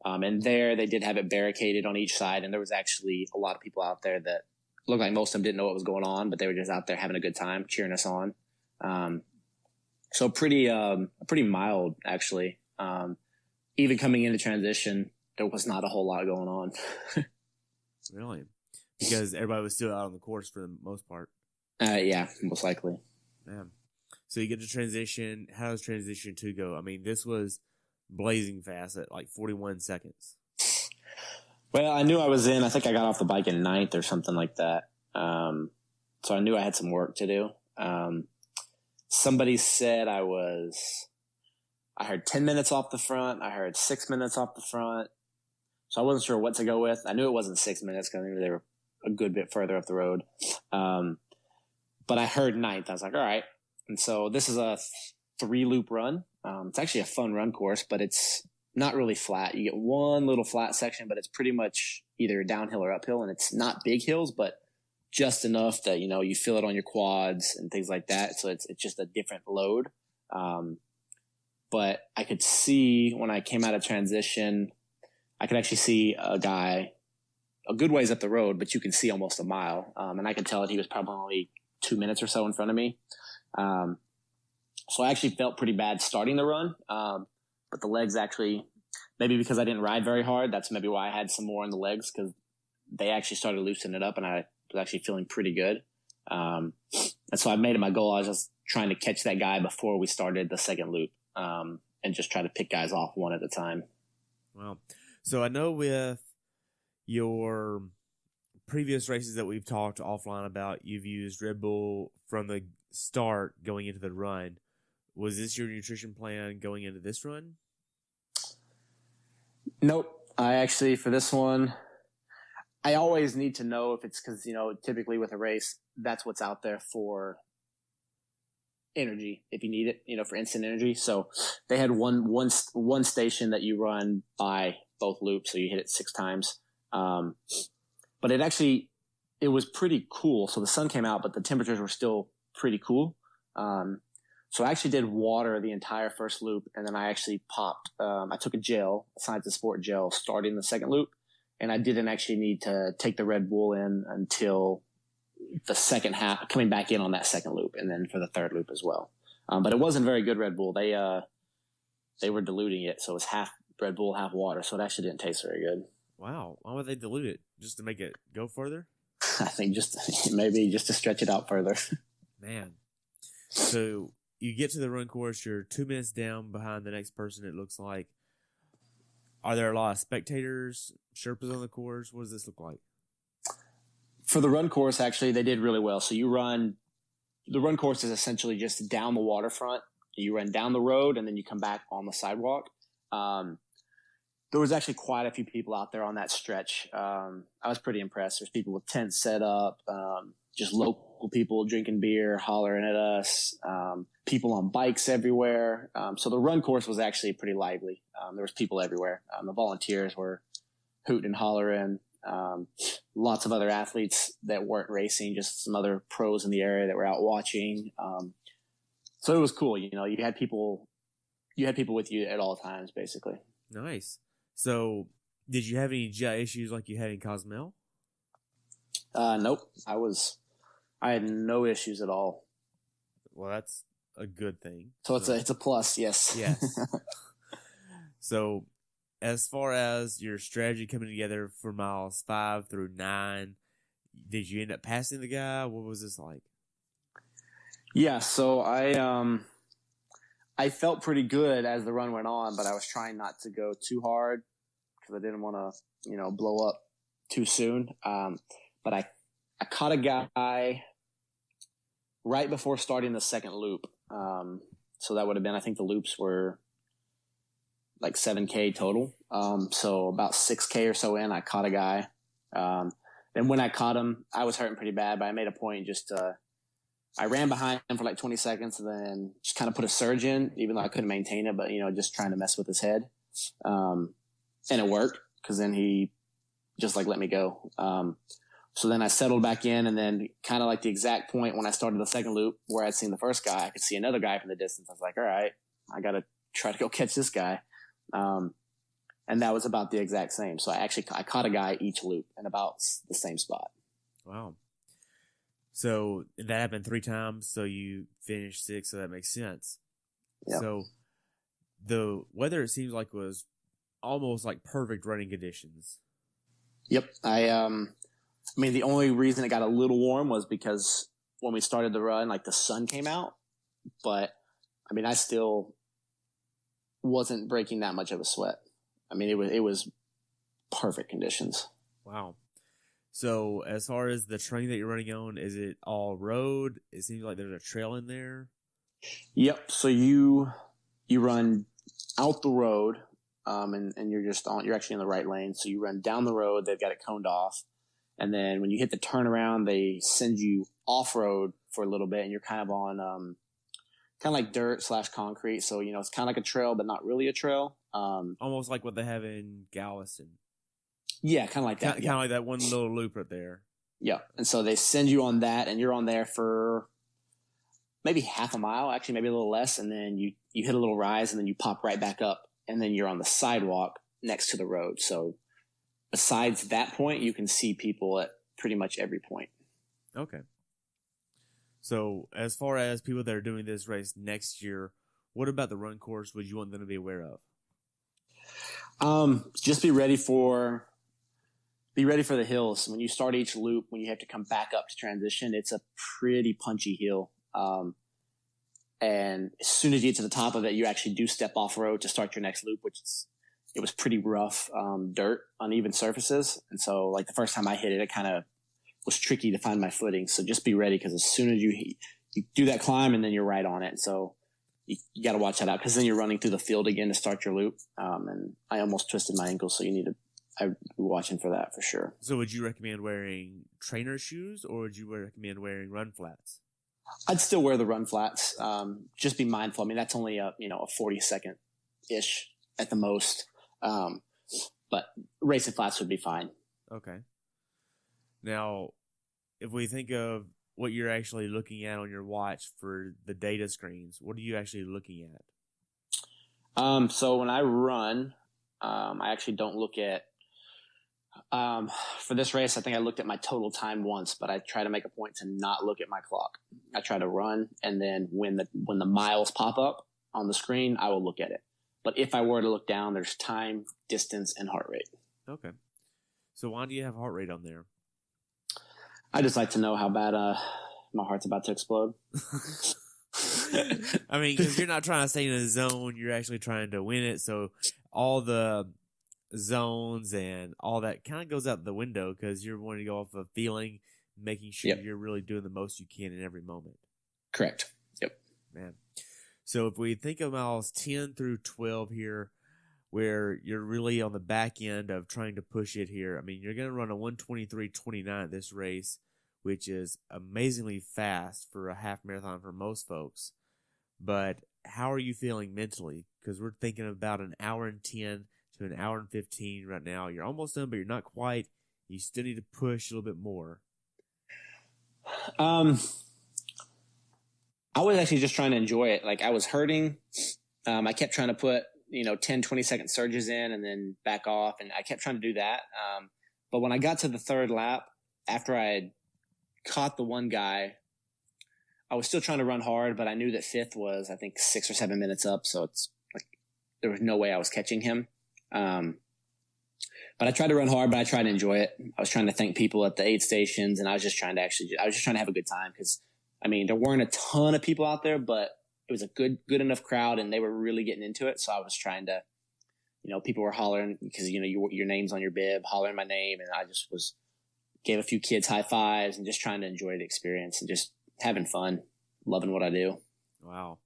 And there they did have it barricaded on each side. And there was actually a lot of people out there that looked like most of them didn't know what was going on, but they were just out there having a good time, cheering us on. So pretty mild, actually. Even coming into transition, there was not a whole lot going on. Really? Because everybody was still out on the course for the most part. Yeah, most likely. Yeah. So you get to transition. How does transition 2 go? I mean, this was blazing fast at like 41 seconds. Well, I knew I was I think I got off the bike in 9th or something like that. So I knew I had some work to do. Somebody said I heard 10 minutes off the front. I heard 6 minutes off the front. So I wasn't sure what to go with. I knew it wasn't 6 minutes because I knew they were a good bit further up the road. But I heard 9th. I was like, all right. And so this is a 3-loop run. It's actually a fun run course, but it's not really flat. You get one little flat section, but it's pretty much either downhill or uphill. And it's not big hills, but just enough that, you feel it on your quads and things like that. So it's just a different load. But I could see when I came out of transition, I could actually see a guy a good ways up the road, but you can see almost a mile. And I could tell that he was probably 2 minutes or so in front of me. So I actually felt pretty bad starting the run. But the legs actually, maybe because I didn't ride very hard, that's maybe why I had some more in the legs, because they actually started loosening it up and I was actually feeling pretty good. And so I made it my goal. I was just trying to catch that guy before we started the second loop, and just try to pick guys off one at a time. Wow. So I know with your previous races that we've talked offline about, you've used Red Bull from the start going into the run. Was this your nutrition plan going into this run? Nope. I actually, for this one, I always need to know if it's because, typically with a race, that's what's out there for energy, if you need it, for instant energy. So they had one station that you run by both loops. So you hit it 6 times. But it was pretty cool. So the sun came out, but the temperatures were still pretty cool. So I actually did water the entire first loop, and then I actually popped. I took a gel, a Science of Sport gel, starting the second loop, and I didn't actually need to take the Red Bull in until the second half, coming back in on that second loop, and then for the third loop as well. But it wasn't very good Red Bull. They were diluting it, so it was half Red Bull, half water, so it actually didn't taste very good. Wow. Why would they dilute it? Just to make it go further? I think maybe just to stretch it out further. Man. So you get to the run course, you're 2 minutes down behind the next person, it looks like. Are there a lot of spectators, Sherpas on the course? What does this look like? For the run course, actually, they did really well. So the run course is essentially just down the waterfront. You run down the road and then you come back on the sidewalk. There was actually quite a few people out there on that stretch. I was pretty impressed. There's people with tents set up, just local people drinking beer, hollering at us, people on bikes everywhere. So the run course was actually pretty lively. There was people everywhere. The volunteers were hooting and hollering. Lots of other athletes that weren't racing, just some other pros in the area that were out watching. So it was cool. You had people with you at all times, basically. Nice. So did you have any jet issues like you had in Cozumel? Nope. I had no issues at all. Well, that's a good thing. So it's a plus. Yes. Yes. So as far as your strategy coming together for miles 5 through 9, did you end up passing the guy? What was this like? Yeah, so I felt pretty good as the run went on, but I was trying not to go too hard because I didn't want to, blow up too soon. But I caught a guy right before starting the second loop. So that would have been, I think the loops were like 7K total. So about 6K or so in, I caught a guy. And when I caught him, I was hurting pretty bad, but I made a point I ran behind him for like 20 seconds and then just kind of put a surge in, even though I couldn't maintain it, but, just trying to mess with his head. And it worked because then he just like let me go. So then I settled back in, and then kind of like the exact point when I started the second loop where I'd seen the first guy, I could see another guy from the distance. I was like, all right, I got to try to go catch this guy. And that was about the exact same. So I caught a guy each loop in about the same spot. Wow. So that happened 3 times. So you finished 6. So that makes sense. Yep. So the weather, it seems like, was almost like perfect running conditions. Yep. I mean, the only reason it got a little warm was because when we started the run, like the sun came out, but I mean, I still wasn't breaking that much of a sweat. I mean, it was perfect conditions. Wow. So as far as the terrain that you're running on, is it all road? It seems like there's a trail in there. Yep. So you run out the road, and you're actually in the right lane. So you run down the road. They've got it coned off. And then when you hit the turnaround, they send you off road for a little bit, and you're kind of on, kind of like dirt / concrete. So, it's kind of like a trail, but not really a trail. Almost like what they have in Galveston. Yeah, kind of like that. Kind of like that one little loop right there. Yeah. And so they send you on that, and you're on there for maybe half a mile, actually maybe a little less. And then you hit a little rise, and then you pop right back up, and then you're on the sidewalk next to the road. So besides that point, you can see people at pretty much every point. Okay. So as far as people that are doing this race next year, what about the run course would you want them to be aware of? Just be ready for the hills. When you start each loop, when you have to come back up to transition, it's a pretty punchy hill. And as soon as you get to the top of it, you actually do step off road to start your next loop, it was pretty rough, dirt, uneven surfaces. And so like the first time I hit it, it kind of was tricky to find my footing. So just be ready, because as soon as you do that climb, and then you're right on it. And so you got to watch that out, because then you're running through the field again to start your loop. And I almost twisted my ankle. So I'd be watching for that for sure. So would you recommend wearing trainer shoes, or would you recommend wearing run flats? I'd still wear the run flats. Just be mindful. I mean, that's only a 40-second ish at the most. But racing flats would be fine. Okay. Now, if we think of what you're actually looking at on your watch for the data screens, what are you actually looking at? So when I run, I actually don't look at, for this race, I think I looked at my total time once, but I try to make a point to not look at my clock. I try to run, and then when the miles pop up on the screen, I will look at it. But if I were to look down, there's time, distance, and heart rate. Okay. So why do you have heart rate on there? I just like to know how bad my heart's about to explode. I mean, because you're not trying to stay in a zone. You're actually trying to win it. So all the zones and all that kind of goes out the window, because you're wanting to go off of feeling, making sure you're really doing the most you can in every moment. Correct. Yep. Man. So if we think of miles 10 through 12 here, where you're really on the back end of trying to push it here, I mean, you're going to run a 1:23:29 this race, which is amazingly fast for a half marathon for most folks. But how are you feeling mentally? Because we're thinking about an hour and 10 to an hour and 15 right now. You're almost done, but you're not quite. You still need to push a little bit more. I was actually just trying to enjoy it. Like, I was hurting. I kept trying to put, 10, 20-second surges in and then back off. And I kept trying to do that. But when I got to the third lap, after I had caught the one guy, I was still trying to run hard, but I knew that fifth was, I think, 6 or 7 minutes up. So it's like, there was no way I was catching him. But I tried to run hard, but I tried to enjoy it. I was trying to thank people at the aid stations, and I was just trying to have a good time because, I mean, there weren't a ton of people out there, but it was a good enough crowd, and they were really getting into it. So I was trying to, people were hollering because, your name's on your bib, hollering my name, and I just gave a few kids high fives and just trying to enjoy the experience and just having fun, loving what I do. Wow.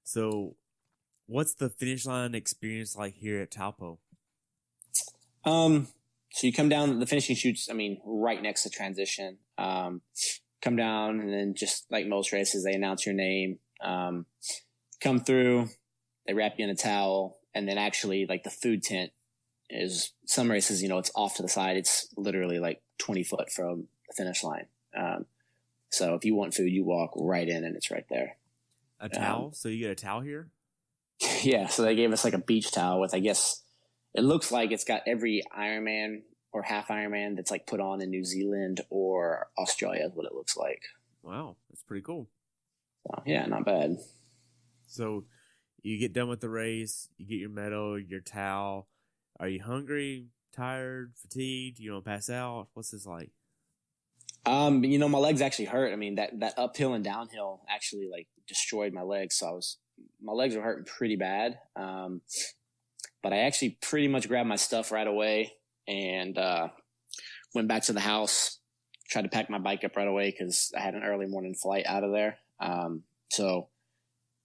So what's the finish line experience like here at Taupo? So you come down, the finishing chute's, right next to transition. Come down, and then just like most races, they announce your name. Come through, they wrap you in a towel, and then actually, like, the food tent is, some races, it's off to the side. It's literally like 20 foot from the finish line. So if you want food, you walk right in, and it's right there. A towel? So you get a towel here? Yeah, so they gave us like a beach towel with, I guess, it looks like it's got every Ironman or half Ironman that's like put on in New Zealand or Australia is what it looks like. Wow, that's pretty cool. So, yeah, not bad. So you get done with the race, you get your medal, your towel. Are you hungry, tired, fatigued? You don't pass out? What's this like? My legs actually hurt. I mean, that uphill and downhill actually like destroyed my legs. So my legs were hurting pretty bad. But I actually pretty much grabbed my stuff right away and went back to the house, tried to pack my bike up right away because I had an early morning flight out of there. So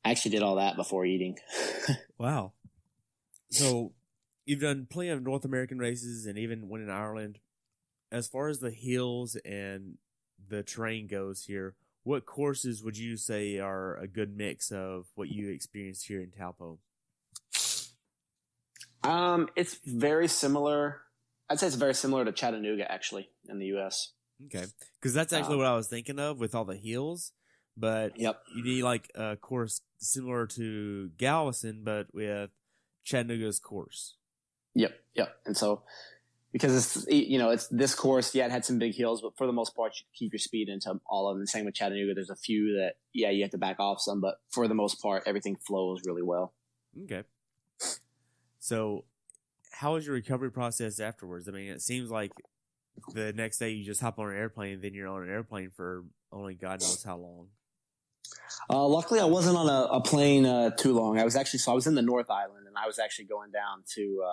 I actually did all that before eating. Wow. So you've done plenty of North American races and even one in Ireland. As far as the hills and the terrain goes here, what courses would you say are a good mix of what you experienced here in Taupo? It's very similar. I'd say it's very similar to Chattanooga, actually, in the U.S. Okay. Because that's actually what I was thinking of with all the hills. But Yep. You need like a course similar to Galveston, but with Chattanooga's course. Yep. And so, because it's this course, yeah, it had some big hills, but for the most part, you keep your speed into all of them. Same with Chattanooga. There's a few that, yeah, you have to back off some, but for the most part, everything flows really well. Okay. So, how was your recovery process afterwards? I mean, it seems like the next day you just hop on an airplane, then you're on an airplane for only God knows how long. Luckily, I wasn't on a plane too long. I was in the North Island, and I was actually going down to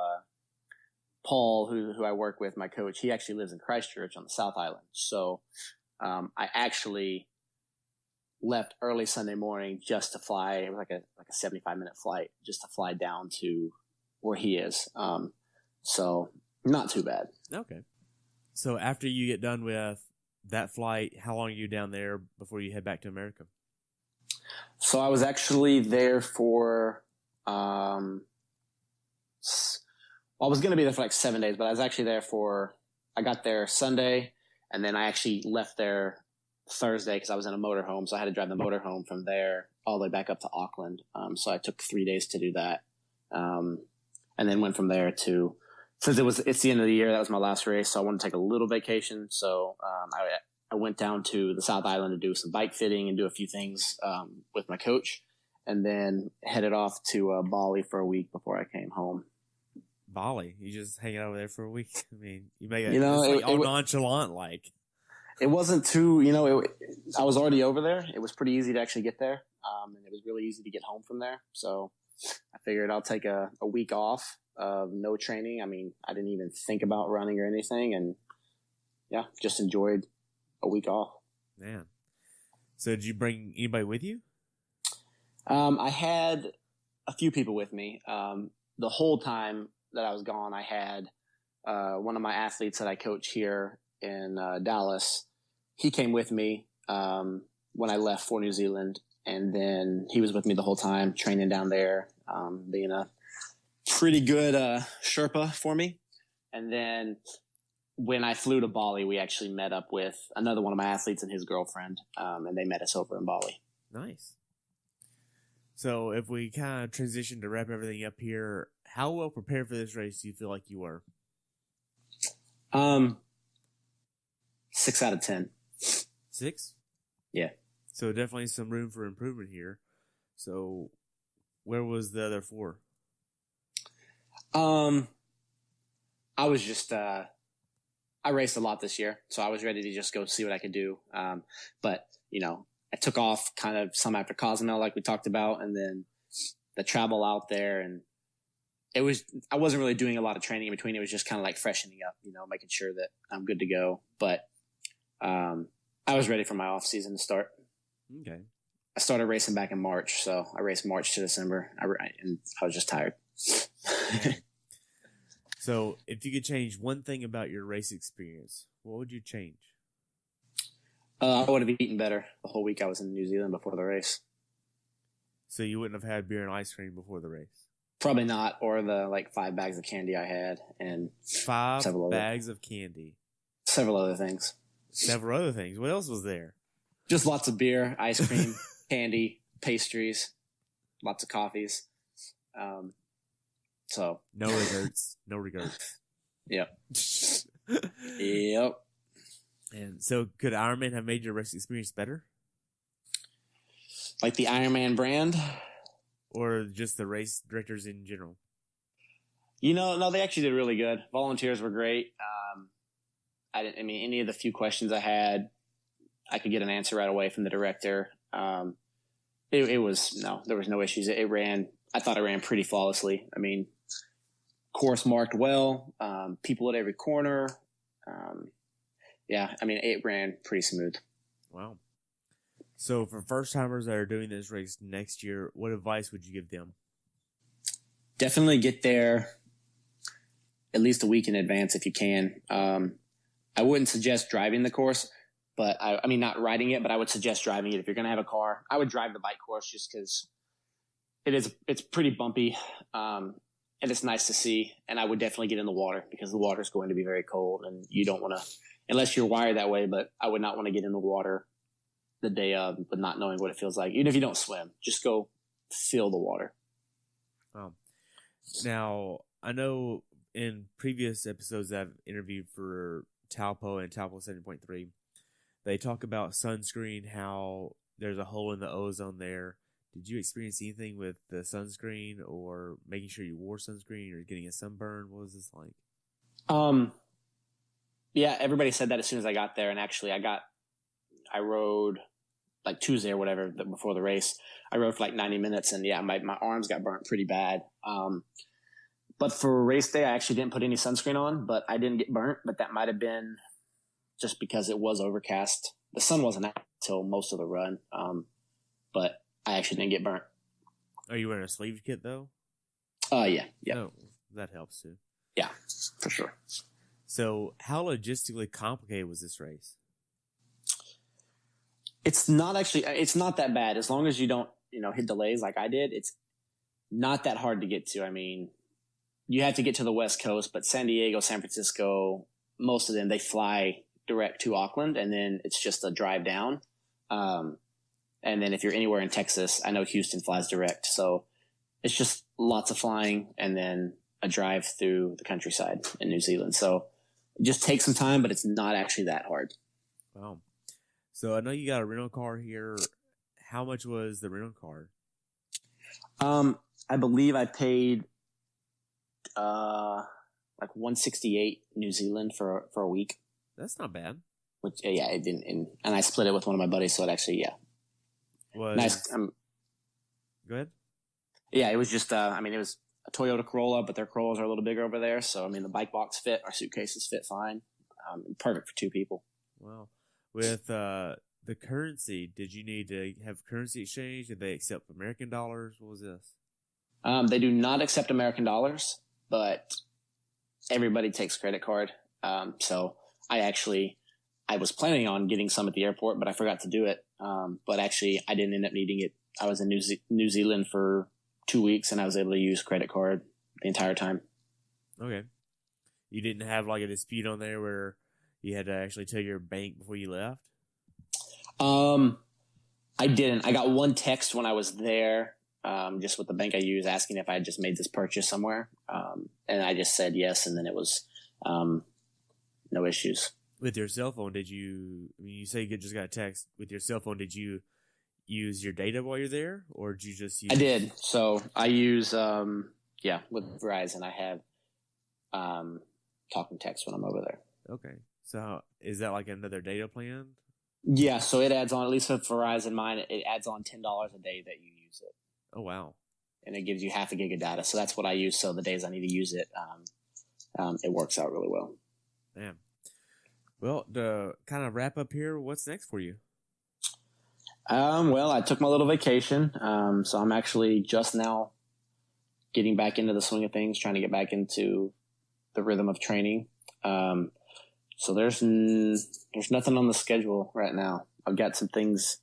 Paul, who I work with, my coach. He actually lives in Christchurch on the South Island. So I actually left early Sunday morning just to fly. It was like a 75-minute flight just to fly down to where he is. So not too bad. Okay. So after you get done with that flight, how long are you down there before you head back to America? So I was actually there for, I was going to be there for like 7 days, but I was actually there I got there Sunday, and then I actually left there Thursday because I was in a motorhome. So I had to drive the motorhome from there all the way back up to Auckland. So I took 3 days to do that. And then went from there since it's the end of the year, that was my last race. So I wanted to take a little vacation. So, I went down to the South Island to do some bike fitting and do a few things, with my coach, and then headed off to, Bali for a week before I came home. Bali? You just hanging out over there for a week? I mean, you make it, nonchalant like. It wasn't too, I was already over there. It was pretty easy to actually get there. And it was really easy to get home from there. So I figured I'll take a week off of no training. I mean, I didn't even think about running or anything, and yeah, just enjoyed a week off. Man. So did you bring anybody with you? I had a few people with me. The whole time that I was gone, I had one of my athletes that I coach here in Dallas. He came with me when I left for New Zealand, and then he was with me the whole time, training down there, being a pretty good Sherpa for me. And then when I flew to Bali, we actually met up with another one of my athletes and his girlfriend, and they met us over in Bali. Nice. So if we kind of transition to wrap everything up here, how well prepared for this race do you feel like you were? 6 out of 10. 6? Yeah. So definitely some room for improvement here. So where was the other 4? I was just, I raced a lot this year, so I was ready to just go see what I could do. But, I took off kind of some after Cozumel, like we talked about, and then the travel out there. And I wasn't really doing a lot of training in between. It was just kind of like freshening up, making sure that I'm good to go. But I was ready for my off season to start. Okay. I started racing back in March, so I raced March to December, and I was just tired. So, if you could change one thing about your race experience, what would you change? I would have eaten better the whole week I was in New Zealand before the race. So you wouldn't have had beer and ice cream before the race? Probably not, or the 5 bags of candy I had, and 5 bags of candy. Several other things. Several other things. What else was there? Just lots of beer, ice cream, candy, pastries, lots of coffees. So no regrets. No regrets. Yep. Yep. And so, could Ironman have made your race experience better? Like the Ironman brand? Or just the race directors in general? No, they actually did really good. Volunteers were great. Any of the few questions I had, I could get an answer right away from the director. There was no issues. I thought it ran pretty flawlessly. Course marked well, people at every corner. It ran pretty smooth. Wow. So for first timers that are doing this race next year, what advice would you give them? Definitely get there at least a week in advance if you can. I wouldn't suggest driving the course, but not riding it, but I would suggest driving it. If you're going to have a car, I would drive the bike course just because it's pretty bumpy. And it's nice to see. And I would definitely get in the water because the water is going to be very cold and you don't want to, unless you're wired that way, but I would not want to get in the water the day of, but not knowing what it feels like. Even if you don't swim, just go feel the water. Now, I know in previous episodes I've interviewed for Taupo and Taupo 70.3, they talk about sunscreen, how there's a hole in the ozone there. Did you experience anything with the sunscreen or making sure you wore sunscreen or getting a sunburn? What was this like? Yeah, everybody said that as soon as I got there. And actually I rode like Tuesday or whatever before the race. I rode for like 90 minutes and my arms got burnt pretty bad. But for race day, I actually didn't put any sunscreen on, but I didn't get burnt. But that might have been just because it was overcast. The sun wasn't out until most of the run. But I actually didn't get burnt. Are you wearing a sleeve kit though? Yeah. Oh, that helps too. Yeah, for sure. So how logistically complicated was this race? It's not that bad. As long as you don't, hit delays like I did, it's not that hard to get to. You have to get to the West Coast, but San Diego, San Francisco, most of them, they fly direct to Auckland and then it's just a drive down. And then if you're anywhere in Texas, I know Houston flies direct. So it's just lots of flying and then a drive through the countryside in New Zealand. So it just takes some time, but it's not actually that hard. Wow. So I know you got a rental car here. How much was the rental car? I believe I paid like $168 New Zealand for a week. That's not bad. Which it didn't, and I split it with one of my buddies, so it actually was nice. Go ahead. Yeah, it was just it was a Toyota Corolla, but their Corollas are a little bigger over there. So the bike box fit, our suitcases fit fine. Perfect for 2 people. Wow. With the currency, did you need to have currency exchange? Did they accept American dollars? What was this? They do not accept American dollars, but everybody takes credit card. So I was planning on getting some at the airport, but I forgot to do it. But actually I didn't end up needing it. I was in New Zealand for 2 weeks and I was able to use credit card the entire time. Okay. You didn't have like a dispute on there where you had to actually tell your bank before you left? I didn't. I got one text when I was there, just with the bank I use, asking if I had just made this purchase somewhere. And I just said yes, and then it was no issues. With your cell phone, you say you just got a text. With your cell phone, did you use your data while you're there, or did you just use... I did. So I use, with Verizon, I have talk and text when I'm over there. Okay. So is that like another data plan? Yeah, so it adds on, at least with Verizon mine, it adds on $10 a day that you use it. Oh, wow. And it gives you half a gig of data. So that's what I use. So the days I need to use it, it works out really well. Damn. Well, to kind of wrap up here, what's next for you? Well, I took my little vacation. So I'm actually just now getting back into the swing of things, trying to get back into the rhythm of training. So there's nothing on the schedule right now. I've got some things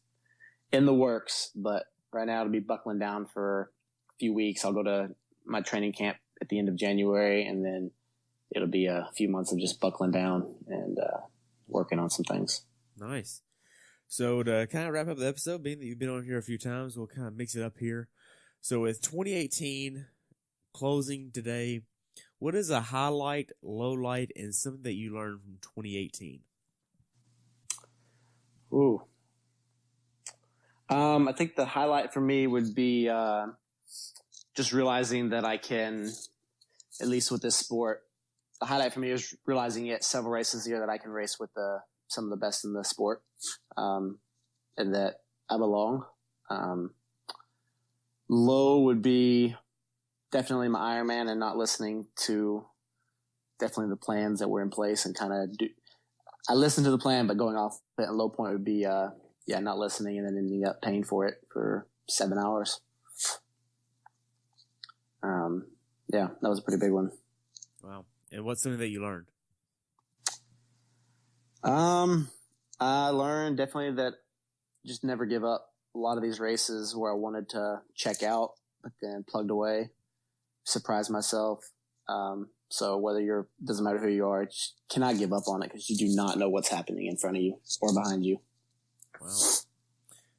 in the works, but right now it'll be buckling down for a few weeks. I'll go to my training camp at the end of January, and then it'll be a few months of just buckling down and working on some things. Nice. So to kind of wrap up the episode, being that you've been on here a few times, we'll kind of mix it up here. So with 2018 closing today, what is a highlight, low light, and something that you learned from 2018? Ooh. I think the highlight for me would be just realizing that I can, at least with this sport, the highlight for me is realizing at several races a year that I can race with some of the best in the sport, and that I belong. Low would be definitely my Ironman and not listening to definitely the plans that were in place and I listened to the plan, but going off it. And low point would be, not listening and then ending up paying for it for 7 hours. That was a pretty big one. Wow. And what's something that you learned? I learned definitely that just never give up. A lot of these races where I wanted to check out, but then plugged away, surprised myself. So doesn't matter who you are, just cannot give up on it because you do not know what's happening in front of you or behind you. Wow.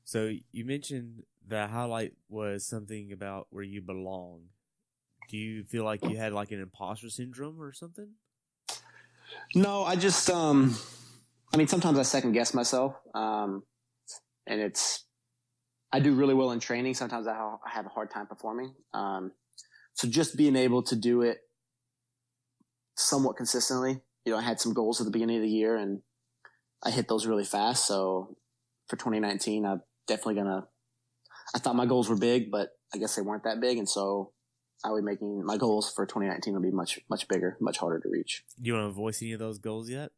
So you mentioned the highlight was something about where you belong. Do you feel like you had like an imposter syndrome or something? No, I just, sometimes I second guess myself. And I do really well in training. Sometimes I have a hard time performing. So just being able to do it somewhat consistently, I had some goals at the beginning of the year and I hit those really fast. So for 2019, I thought my goals were big, but I guess they weren't that big. And so I would making my goals for 2019 will be much, much bigger, much harder to reach. Do you want to voice any of those goals yet?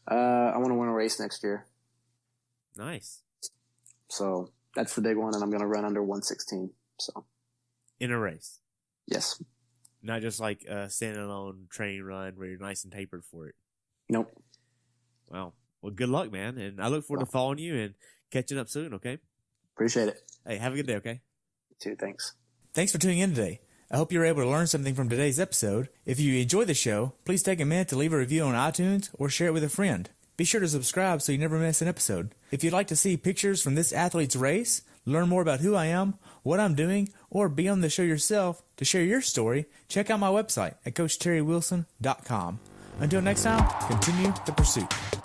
I want to win a race next year. Nice. So that's the big one. And I'm going to run under 116. So in a race. Yes. Not just like a standalone training run where you're nice and tapered for it. Nope. Wow. Well, good luck, man. And I look forward to following you and catching up soon, okay? Appreciate it. Hey, have a good day, okay? You too. Thanks. Thanks for tuning in today. I hope you were able to learn something from today's episode. If you enjoyed the show, please take a minute to leave a review on iTunes or share it with a friend. Be sure to subscribe so you never miss an episode. If you'd like to see pictures from this athlete's race, learn more about who I am, what I'm doing, or be on the show yourself to share your story, check out my website at CoachTerryWilson.com. Until next time, continue the pursuit.